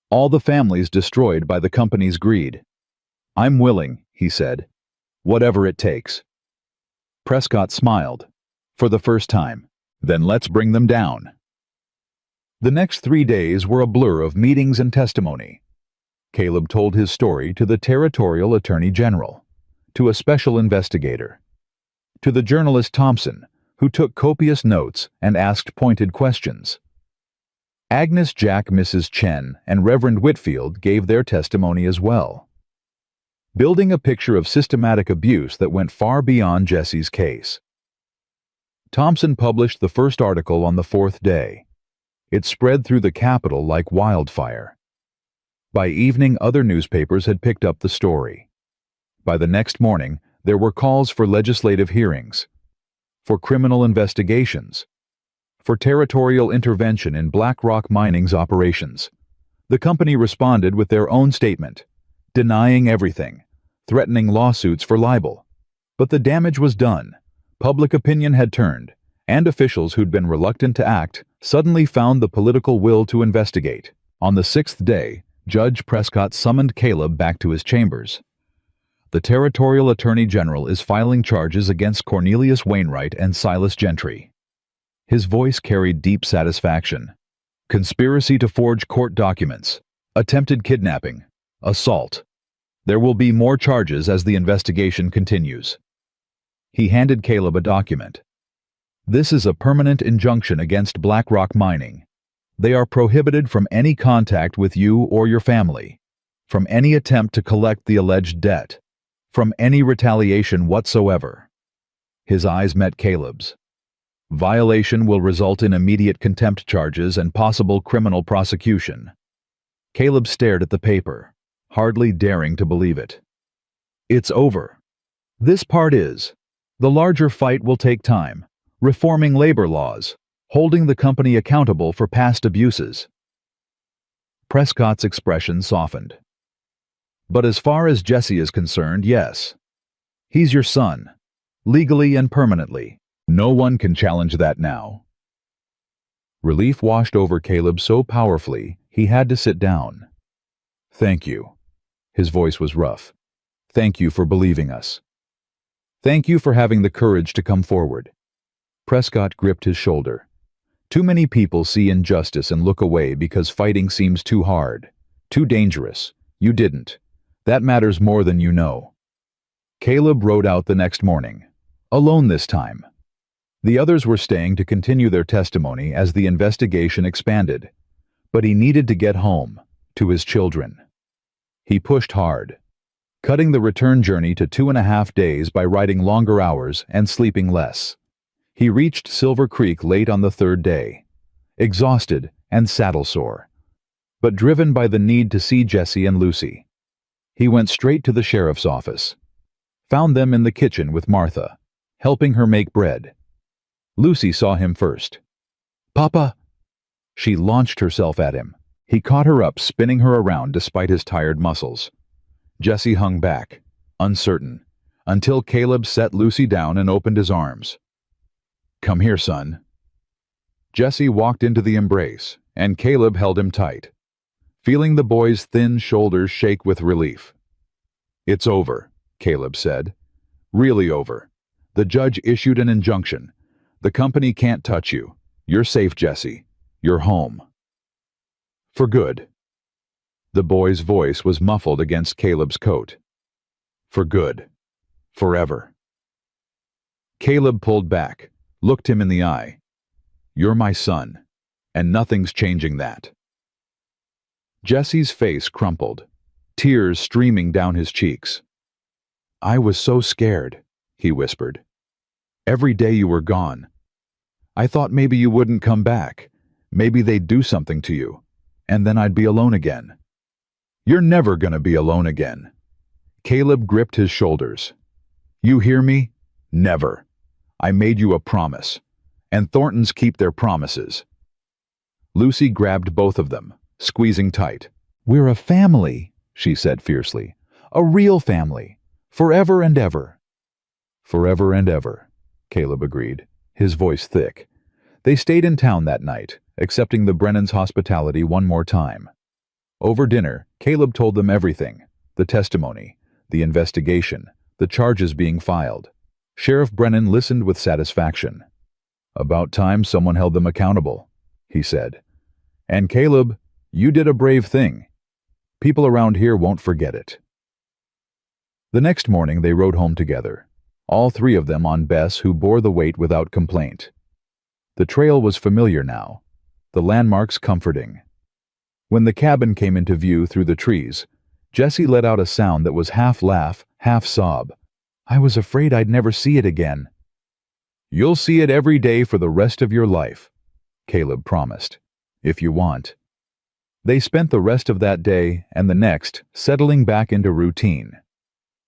All the families destroyed by the company's greed. "I'm willing," he said. "Whatever it takes." Prescott smiled. For the first time. "Then let's bring them down." The next 3 days were a blur of meetings and testimony. Caleb told his story to the Territorial Attorney General, to a special investigator, to the journalist Thompson, who took copious notes and asked pointed questions. Agnes Jack, Mrs. Chen, and Reverend Whitfield gave their testimony as well, building a picture of systematic abuse that went far beyond Jesse's case. Thompson published the first article on the 4th day. It spread through the capital like wildfire. By evening, other newspapers had picked up the story. By the next morning, there were calls for legislative hearings, for criminal investigations, for territorial intervention in BlackRock Mining's operations. The company responded with their own statement, denying everything, threatening lawsuits for libel. But the damage was done. Public opinion had turned, and officials who'd been reluctant to act suddenly found the political will to investigate. On the 6th day, Judge Prescott summoned Caleb back to his chambers. The Territorial Attorney General is filing charges against Cornelius Wainwright and Silas Gentry. His voice carried deep satisfaction. Conspiracy to forge court documents, attempted kidnapping, assault. There will be more charges as the investigation continues. He handed Caleb a document. "This is a permanent injunction against BlackRock Mining. They are prohibited from any contact with you or your family, from any attempt to collect the alleged debt, from any retaliation whatsoever." His eyes met Caleb's. "Violation will result in immediate contempt charges and possible criminal prosecution." Caleb stared at the paper, hardly daring to believe it. "It's over. This part is. The larger fight will take time, reforming labor laws, holding the company accountable for past abuses." Prescott's expression softened. "But as far as Jesse is concerned, yes. He's your son, legally and permanently. No one can challenge that now." Relief washed over Caleb so powerfully he had to sit down. "Thank you." His voice was rough. "Thank you for believing us. Thank you for having the courage to come forward." Prescott gripped his shoulder. "Too many people see injustice and look away because fighting seems too hard, too dangerous. You didn't. That matters more than you know." Caleb rode out the next morning, alone this time. The others were staying to continue their testimony as the investigation expanded, but he needed to get home, to his children. He pushed hard, cutting the return journey to 2.5 days by riding longer hours and sleeping less. He reached Silver Creek late on the 3rd day, exhausted and saddle-sore, but driven by the need to see Jesse and Lucy. He went straight to the sheriff's office, found them in the kitchen with Martha, helping her make bread. Lucy saw him first. "Papa!" She launched herself at him. He caught her up, spinning her around despite his tired muscles. Jesse hung back, uncertain, until Caleb set Lucy down and opened his arms. "Come here, son." Jesse walked into the embrace, and Caleb held him tight, feeling the boy's thin shoulders shake with relief. "It's over," Caleb said. "Really over. The judge issued an injunction. The company can't touch you. You're safe, Jesse. You're home. For good." The boy's voice was muffled against Caleb's coat. "For good. Forever." Caleb pulled back, looked him in the eye. "You're my son, and nothing's changing that." Jesse's face crumpled, tears streaming down his cheeks. "I was so scared," he whispered. "Every day you were gone. I thought maybe you wouldn't come back. Maybe they'd do something to you, and then I'd be alone again." "You're never gonna be alone again." Caleb gripped his shoulders. "You hear me? Never. I made you a promise, and Thorntons keep their promises." Lucy grabbed both of them, squeezing tight. "We're a family," she said fiercely. "A real family. Forever and ever. Forever and ever, Caleb agreed, his voice thick. They stayed in town that night, accepting the Brennans' hospitality one more time. Over dinner, Caleb told them everything: the testimony, the investigation, the charges being filed. Sheriff Brennan listened with satisfaction. "About time someone held them accountable," he said. "And Caleb, you did a brave thing. People around here won't forget it." The next morning they rode home together, all three of them on Bess, who bore the weight without complaint. The trail was familiar now, the landmarks comforting. When the cabin came into view through the trees, Jessie let out a sound that was half laugh, half sob. "I was afraid I'd never see it again." "You'll see it every day for the rest of your life," Caleb promised, "if you want." They spent the rest of that day and the next settling back into routine.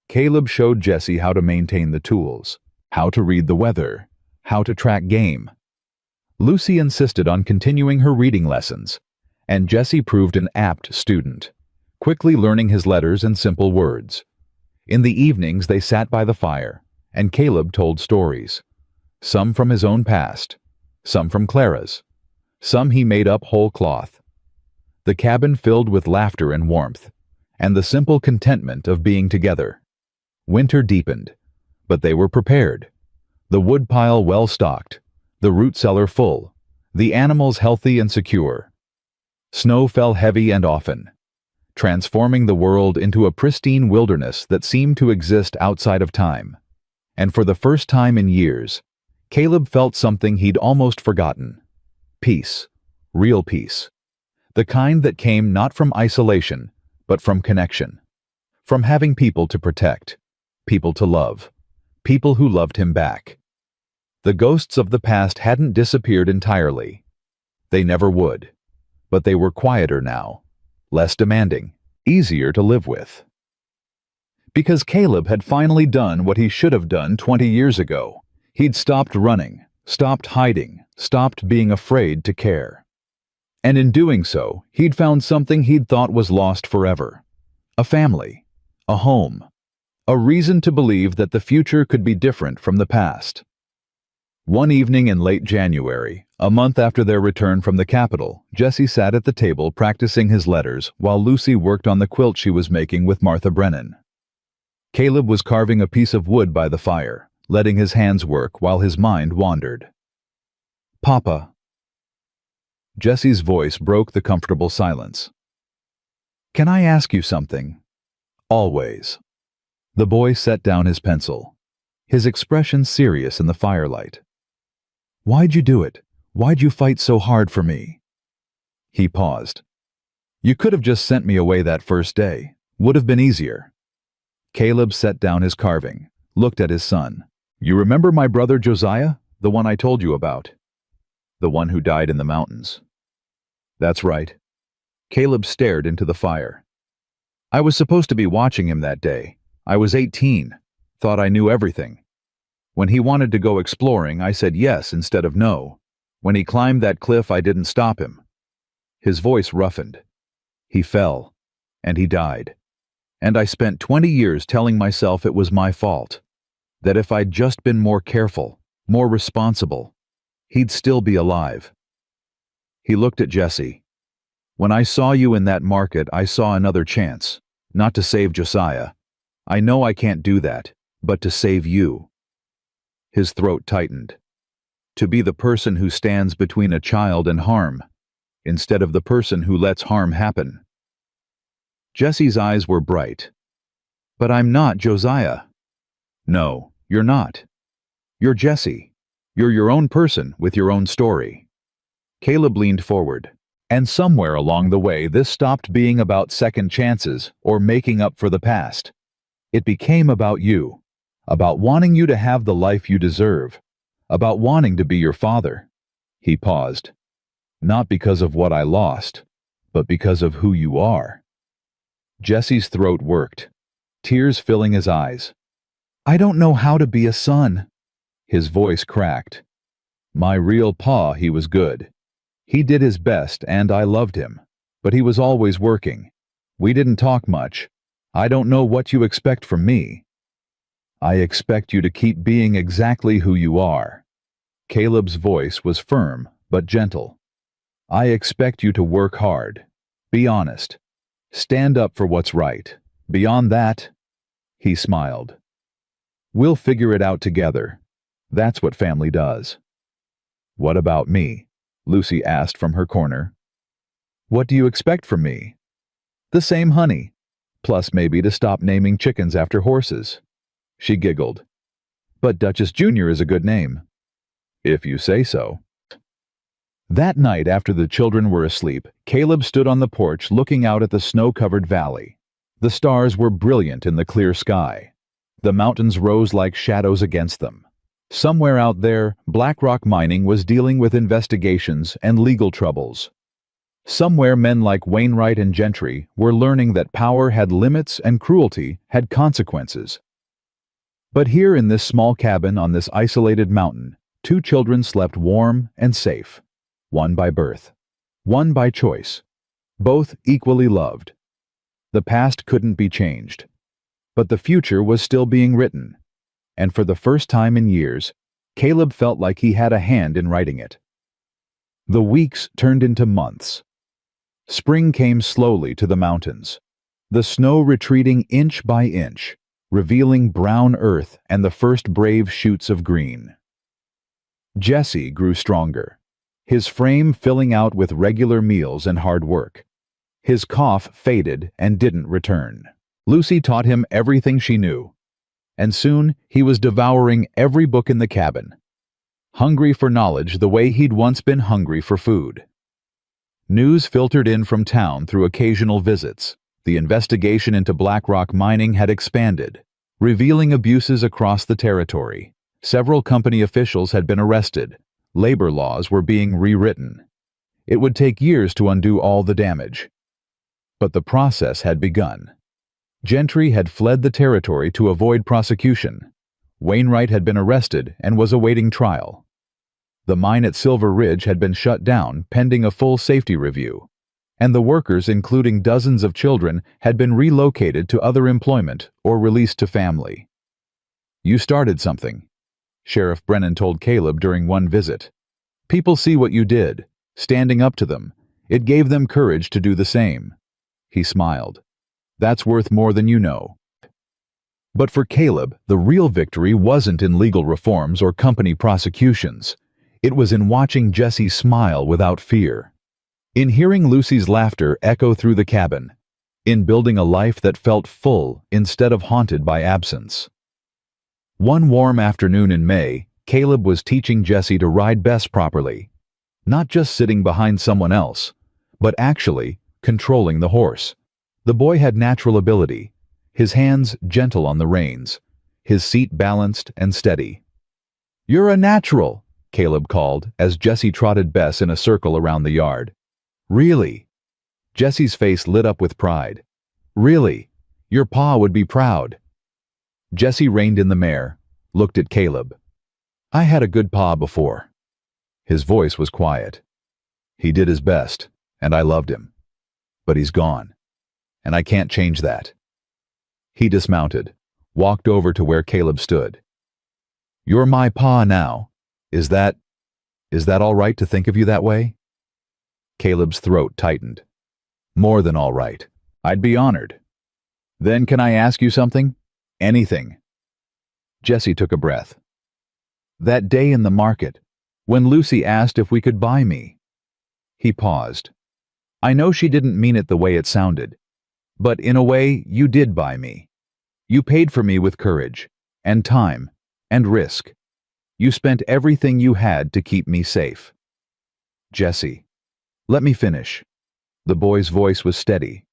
Caleb showed Jessie how to maintain the tools, how to read the weather, how to track game. Lucy insisted on continuing her reading lessons, and Jessie proved an apt student, quickly learning his letters and simple words. In the evenings they sat by the fire, and Caleb told stories, some from his own past, some from Clara's, some he made up whole cloth. The cabin filled with laughter and warmth, and the simple contentment of being together. Winter deepened, but they were prepared. The woodpile well stocked, the root cellar full, the animals healthy and secure. Snow fell heavy and often, transforming the world into a pristine wilderness that seemed to exist outside of time. And for the first time in years, Caleb felt something he'd almost forgotten. Peace, real peace. The kind that came not from isolation, but from connection. From having people to protect, people to love, people who loved him back. The ghosts of the past hadn't disappeared entirely. They never would. But they were quieter now, less demanding, easier to live with. Because Caleb had finally done what he should have done 20 years ago. He'd stopped running, stopped hiding, stopped being afraid to care. And in doing so, he'd found something he'd thought was lost forever. A family, a home, a reason to believe that the future could be different from the past. One evening in late January, a month after their return from the capital, Jessie sat at the table practicing his letters while Lucy worked on the quilt she was making with Martha Brennan. Caleb was carving a piece of wood by the fire, letting his hands work while his mind wandered. "Papa." Jessie's voice broke the comfortable silence. "Can I ask you something?" "Always." The boy set down his pencil, his expression serious in the firelight. "Why'd you do it? Why'd you fight so hard for me?" He paused. "You could have just sent me away that first day. Would have been easier." Caleb set down his carving, looked at his son. "You remember my brother Josiah, the one I told you about? The one who died in the mountains." "That's right." Caleb stared into the fire. "I was supposed to be watching him that day. I was 18, thought I knew everything. When he wanted to go exploring, I said yes instead of no. When he climbed that cliff, I didn't stop him." His voice roughened. "He fell, and he died. And I spent 20 years telling myself it was my fault, that if I'd just been more careful, more responsible, he'd still be alive." He looked at Jessie. "When I saw you in that market, I saw another chance, not to save Josiah. I know I can't do that, but to save you." His throat tightened. To be the person who stands between a child and harm, instead of the person who lets harm happen. Jessie's eyes were bright. "But I'm not Josiah." "No, you're not. You're Jessie. You're your own person with your own story." Caleb leaned forward, and somewhere along the way this stopped being about second chances or making up for the past. It became about you, about wanting you to have the life you deserve, about wanting to be your father. He paused. "Not because of what I lost, but because of who you are." Jessie's throat worked, tears filling his eyes. "I don't know how to be a son." His voice cracked. "My real pa, he was good. He did his best and I loved him, but he was always working. We didn't talk much. I don't know what you expect from me." I expect you to keep being exactly who you are. Caleb's voice was firm but gentle. I expect you to work hard. Be honest. Stand up for what's right. Beyond that, he smiled. We'll figure it out together. That's what family does. What about me? Lucy asked from her corner. What do you expect from me? The same, honey. Plus maybe to stop naming chickens after horses. She giggled. But Duchess Jr. is a good name. If you say so. That night after the children were asleep, Caleb stood on the porch looking out at the snow-covered valley. The stars were brilliant in the clear sky. The mountains rose like shadows against them. Somewhere out there, Blackrock Mining was dealing with investigations and legal troubles. Somewhere men like Wainwright and Gentry were learning that power had limits and cruelty had consequences. But here in this small cabin on this isolated mountain, two children slept warm and safe. One by birth, one by choice, both equally loved. The past couldn't be changed, but the future was still being written, and for the first time in years, Caleb felt like he had a hand in writing it. The weeks turned into months. Spring came slowly to the mountains, the snow retreating inch by inch, revealing brown earth and the first brave shoots of green. Jesse grew stronger, his frame filling out with regular meals and hard work. His cough faded and didn't return. Lucy taught him everything she knew, and soon he was devouring every book in the cabin, hungry for knowledge the way he'd once been hungry for food. News filtered in from town through occasional visits. The investigation into Blackrock Mining had expanded, revealing abuses across the territory. Several company officials had been arrested. Labor laws were being rewritten. It would take years to undo all the damage. But the process had begun. Gentry had fled the territory to avoid prosecution. Wainwright had been arrested and was awaiting trial. The mine at Silver Ridge had been shut down pending a full safety review, and the workers, including dozens of children, had been relocated to other employment or released to family. You started something, Sheriff Brennan told Caleb during one visit. People see what you did, standing up to them. It gave them courage to do the same. He smiled. That's worth more than you know. But for Caleb, the real victory wasn't in legal reforms or company prosecutions. It was in watching Jesse smile without fear, in hearing Lucy's laughter echo through the cabin, in building a life that felt full instead of haunted by absence. One warm afternoon in May, Caleb was teaching Jesse to ride best properly, not just sitting behind someone else, but actually controlling the horse. The boy had natural ability, his hands gentle on the reins, his seat balanced and steady. "You're a natural," Caleb called as Jesse trotted Bess in a circle around the yard. "Really?" Jesse's face lit up with pride. "Really? Your pa would be proud." Jesse reined in the mare, looked at Caleb. "I had a good pa before." His voice was quiet. "He did his best, and I loved him. But he's gone, and I can't change that." He dismounted, walked over to where Caleb stood. "You're my pa now. Is that all right to think of you that way?" Caleb's throat tightened. "More than all right. I'd be honored." "Then can I ask you something? Anything?" Jesse took a breath. "That day in the market, when Lucy asked if we could buy me." He paused. "I know she didn't mean it the way it sounded, but in a way you did buy me. You paid for me with courage, and time, and risk. You spent everything you had to keep me safe." "Jesse, let me finish." The boy's voice was steady.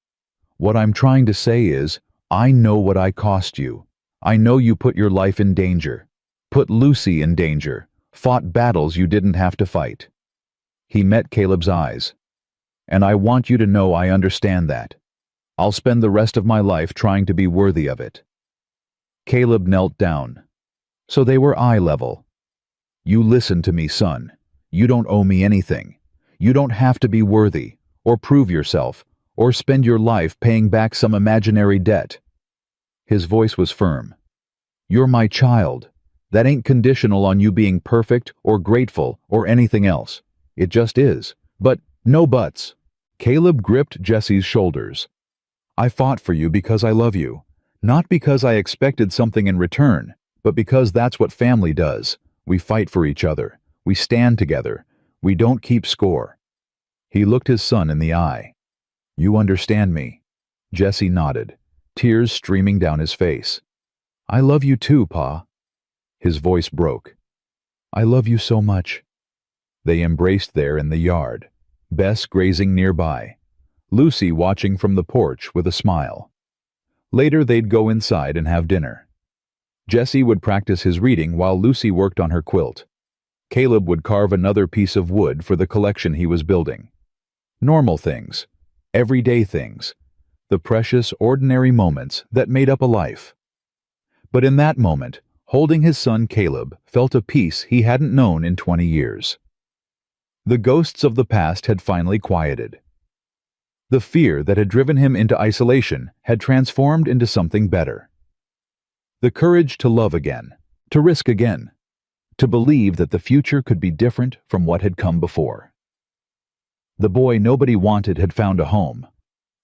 "What I'm trying to say is, I know what I cost you. I know you put your life in danger, put Lucy in danger, fought battles you didn't have to fight." He met Caleb's eyes. "And I want you to know I understand that. I'll spend the rest of my life trying to be worthy of it." Caleb knelt down, so they were eye level. "You listen to me, son. You don't owe me anything. You don't have to be worthy, or prove yourself, or spend your life paying back some imaginary debt." His voice was firm. You're my child. That ain't conditional on you being perfect or grateful or anything else. It just is. But no buts. Caleb gripped Jesse's shoulders. I fought for you because I love you. Not because I expected something in return, but because that's what family does. We fight for each other. We stand together. We don't keep score. He looked his son in the eye. You understand me? Jesse nodded, tears streaming down his face. I love you too, Pa. His voice broke. I love you so much. They embraced there in the yard, Bess grazing nearby, Lucy watching from the porch with a smile. Later they'd go inside and have dinner. Jesse would practice his reading while Lucy worked on her quilt. Caleb would carve another piece of wood for the collection he was building. Normal things, everyday things, the precious, ordinary moments that made up a life. But in that moment, holding his son Caleb felt a peace he hadn't known in 20 years. The ghosts of the past had finally quieted. The fear that had driven him into isolation had transformed into something better. The courage to love again, to risk again, to believe that the future could be different from what had come before. The boy nobody wanted had found a home.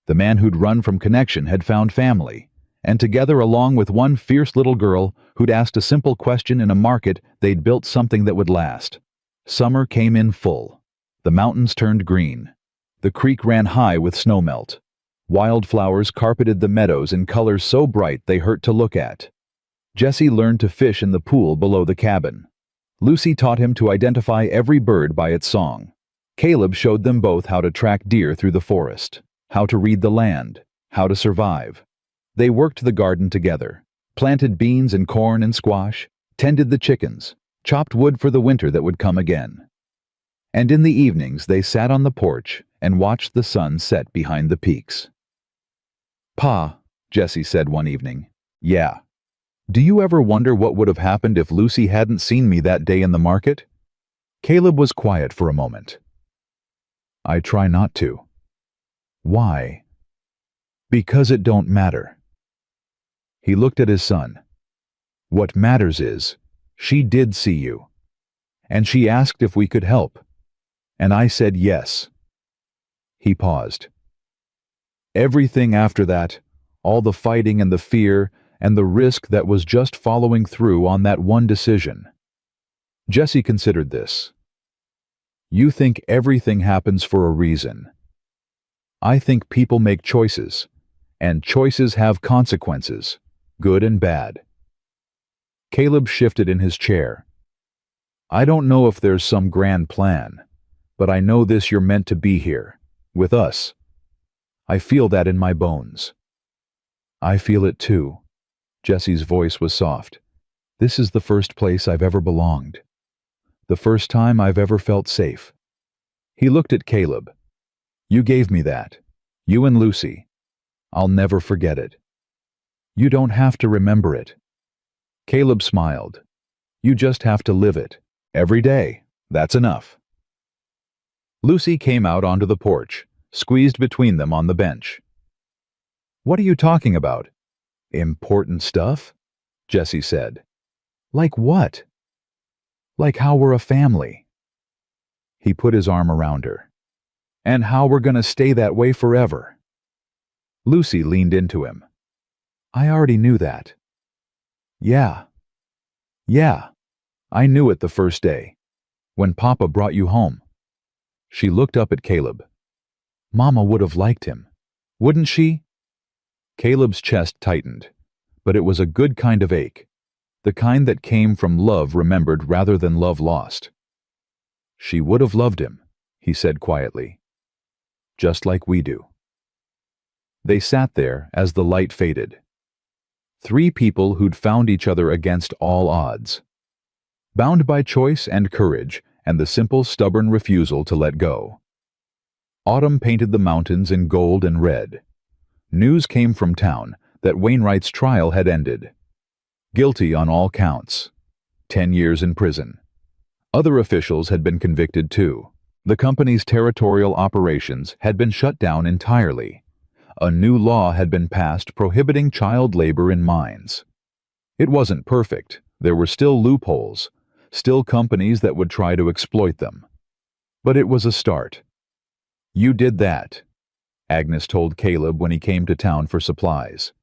The man who'd run from connection had found family. And together, along with one fierce little girl who'd asked a simple question in a market, they'd built something that would last. Summer came in full. The mountains turned green. The creek ran high with snowmelt. Wildflowers carpeted the meadows in colors so bright they hurt to look at. Jesse learned to fish in the pool below the cabin. Lucy taught him to identify every bird by its song. Caleb showed them both how to track deer through the forest, how to read the land, how to survive. They worked the garden together, planted beans and corn and squash, tended the chickens, chopped wood for the winter that would come again. And in the evenings they sat on the porch and watched the sun set behind the peaks. Pa, Jesse said one evening, yeah. Do you ever wonder what would have happened if Lucy hadn't seen me that day in the market? Caleb was quiet for a moment. I try not to. Why? Because it don't matter. He looked at his son. What matters is, she did see you. And she asked if we could help. And I said yes. He paused. Everything after that, all the fighting and the fear and the risk that was just following through on that one decision. Jesse considered this. You think everything happens for a reason. I think people make choices, and choices have consequences, good and bad. Caleb shifted in his chair. I don't know if there's some grand plan, but I know this: you're meant to be here, with us. I feel that in my bones. I feel it too. Jesse's voice was soft. This is the first place I've ever belonged. The first time I've ever felt safe. He looked at Caleb. You gave me that. You and Lucy. I'll never forget it. You don't have to remember it. Caleb smiled. You just have to live it. Every day. That's enough. Lucy came out onto the porch, squeezed between them on the bench. What are you talking about? Important stuff? Jesse said. Like what? Like how we're a family. He put his arm around her. And how we're gonna stay that way forever. Lucy leaned into him. I already knew that. Yeah. I knew it the first day, when Papa brought you home. She looked up at Caleb. Mama would have liked him, wouldn't she? Caleb's chest tightened, but it was a good kind of ache, the kind that came from love remembered rather than love lost. She would have loved him, he said quietly. Just like we do. They sat there as the light faded. Three people who'd found each other against all odds. Bound by choice and courage and the simple, stubborn refusal to let go. Autumn painted the mountains in gold and red. News came from town that Wainwright's trial had ended. Guilty on all counts. 10 years in prison. Other officials had been convicted too. The company's territorial operations had been shut down entirely. A new law had been passed prohibiting child labor in mines. It wasn't perfect. There were still loopholes, still companies that would try to exploit them. But it was a start. You did that, Agnes told Caleb when he came to town for supplies.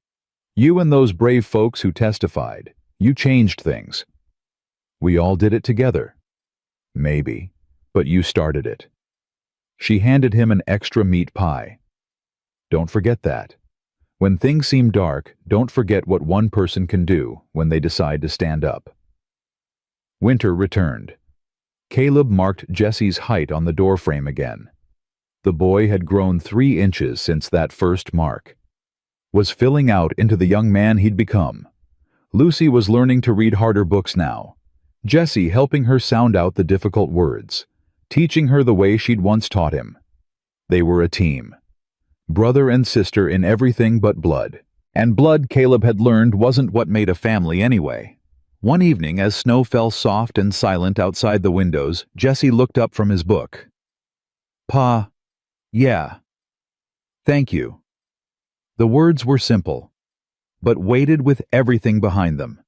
You and those brave folks who testified, you changed things. We all did it together. Maybe, but you started it. She handed him an extra meat pie. Don't forget that. When things seem dark, don't forget what one person can do when they decide to stand up. Winter returned. Caleb marked Jesse's height on the doorframe again. The boy had grown 3 inches since that first mark. Was filling out into the young man he'd become. Lucy was learning to read harder books now. Jesse helping her sound out the difficult words, teaching her the way she'd once taught him. They were a team. Brother and sister in everything but blood. And blood, Caleb had learned, wasn't what made a family anyway. One evening, as snow fell soft and silent outside the windows, Jesse looked up from his book. Pa, yeah. Thank you. The words were simple, but weighted with everything behind them.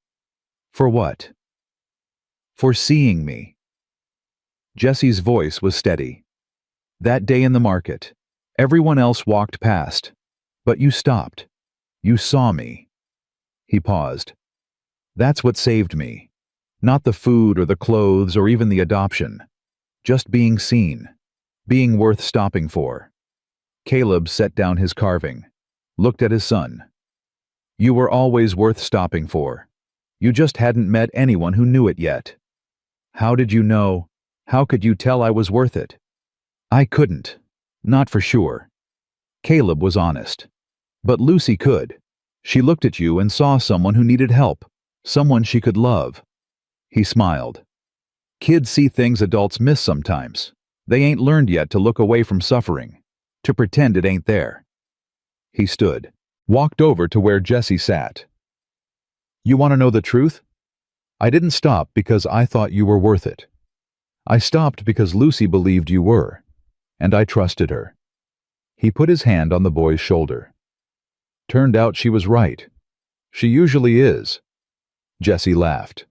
For what? For seeing me. Jesse's voice was steady. That day in the market, everyone else walked past, but you stopped. You saw me. He paused. That's what saved me. Not the food or the clothes or even the adoption. Just being seen. Being worth stopping for. Caleb set down his carving, looked at his son. You were always worth stopping for. You just hadn't met anyone who knew it yet. How did you know? How could you tell I was worth it? I couldn't. Not for sure. Caleb was honest. But Lucy could. She looked at you and saw someone who needed help, someone she could love. He smiled. Kids see things adults miss sometimes. They ain't learned yet to look away from suffering, to pretend it ain't there. He stood, walked over to where Jesse sat. You want to know the truth? I didn't stop because I thought you were worth it. I stopped because Lucy believed you were, and I trusted her. He put his hand on the boy's shoulder. Turned out she was right. She usually is. Jesse laughed.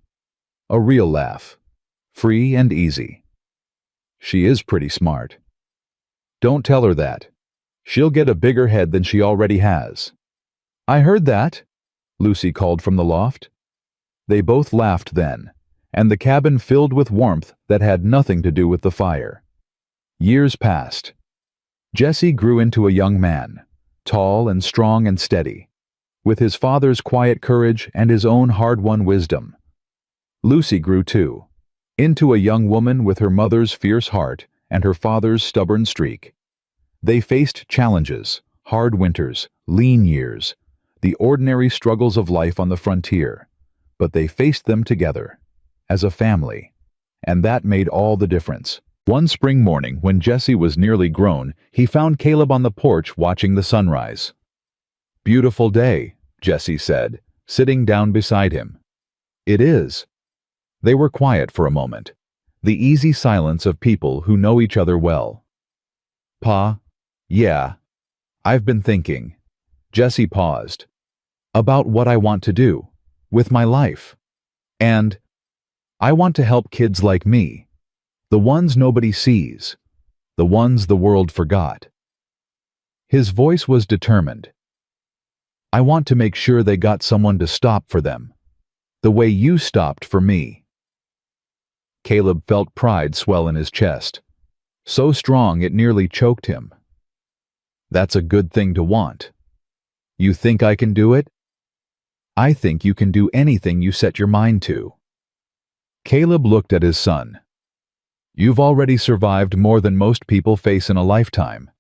A real laugh. Free and easy. She is pretty smart. Don't tell her that. She'll get a bigger head than she already has. I heard that, Lucy called from the loft. They both laughed then, and the cabin filled with warmth that had nothing to do with the fire. Years passed. Jesse grew into a young man, tall and strong and steady, with his father's quiet courage and his own hard-won wisdom. Lucy grew too, into a young woman with her mother's fierce heart and her father's stubborn streak. They faced challenges, hard winters, lean years, the ordinary struggles of life on the frontier, but they faced them together, as a family, and that made all the difference. One spring morning, when Jesse was nearly grown, he found Caleb on the porch watching the sunrise. Beautiful day, Jesse said, sitting down beside him. It is. They were quiet for a moment, the easy silence of people who know each other well. Pa, yeah, I've been thinking. Jesse paused. About what I want to do, with my life. And I want to help kids like me, the ones nobody sees, the ones the world forgot. His voice was determined. I want to make sure they got someone to stop for them, the way you stopped for me. Caleb felt pride swell in his chest, so strong it nearly choked him. That's a good thing to want. You think I can do it? I think you can do anything you set your mind to. Caleb looked at his son. You've already survived more than most people face in a lifetime,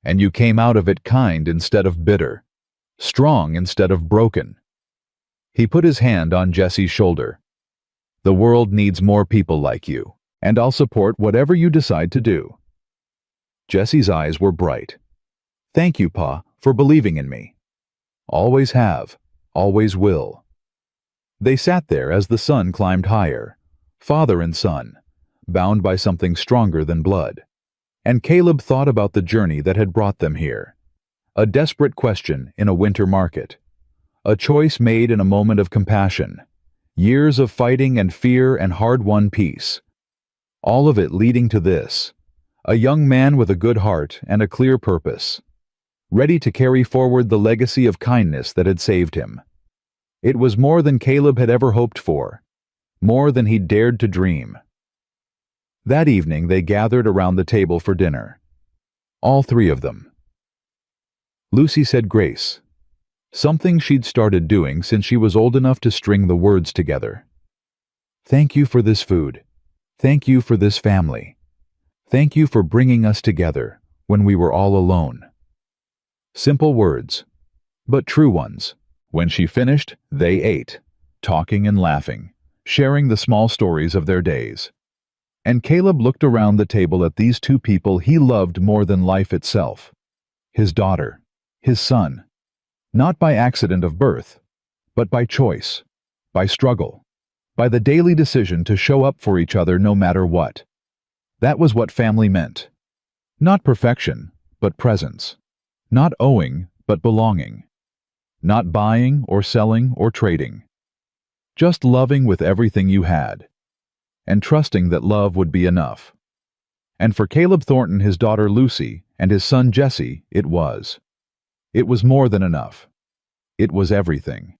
and you came out of it kind instead of bitter, strong instead of broken. He put his hand on Jesse's shoulder. The world needs more people like you, and I'll support whatever you decide to do. Jesse's eyes were bright. Thank you, Pa, for believing in me. Always have, always will. They sat there as the sun climbed higher, father and son, bound by something stronger than blood. And Caleb thought about the journey that had brought them here. A desperate question in a winter market. A choice made in a moment of compassion. Years of fighting and fear and hard-won peace. All of it leading to this. A young man with a good heart and a clear purpose. Ready to carry forward the legacy of kindness that had saved him. It was more than Caleb had ever hoped for. More than he'd dared to dream. That evening they gathered around the table for dinner. All three of them. Lucy said grace. Something she'd started doing since she was old enough to string the words together. Thank you for this food. Thank you for this family. Thank you for bringing us together when we were all alone. Simple words, but true ones. When she finished, they ate, talking and laughing, sharing the small stories of their days. And Caleb looked around the table at these two people he loved more than life itself. His daughter, his son. Not by accident of birth, but by choice, by struggle, by the daily decision to show up for each other no matter what. That was what family meant. Not perfection, but presence. Not owing, but belonging. Not buying or selling or trading. Just loving with everything you had. And trusting that love would be enough. And for Caleb Thornton, his daughter Lucy, and his son Jesse, it was. It was more than enough. It was everything.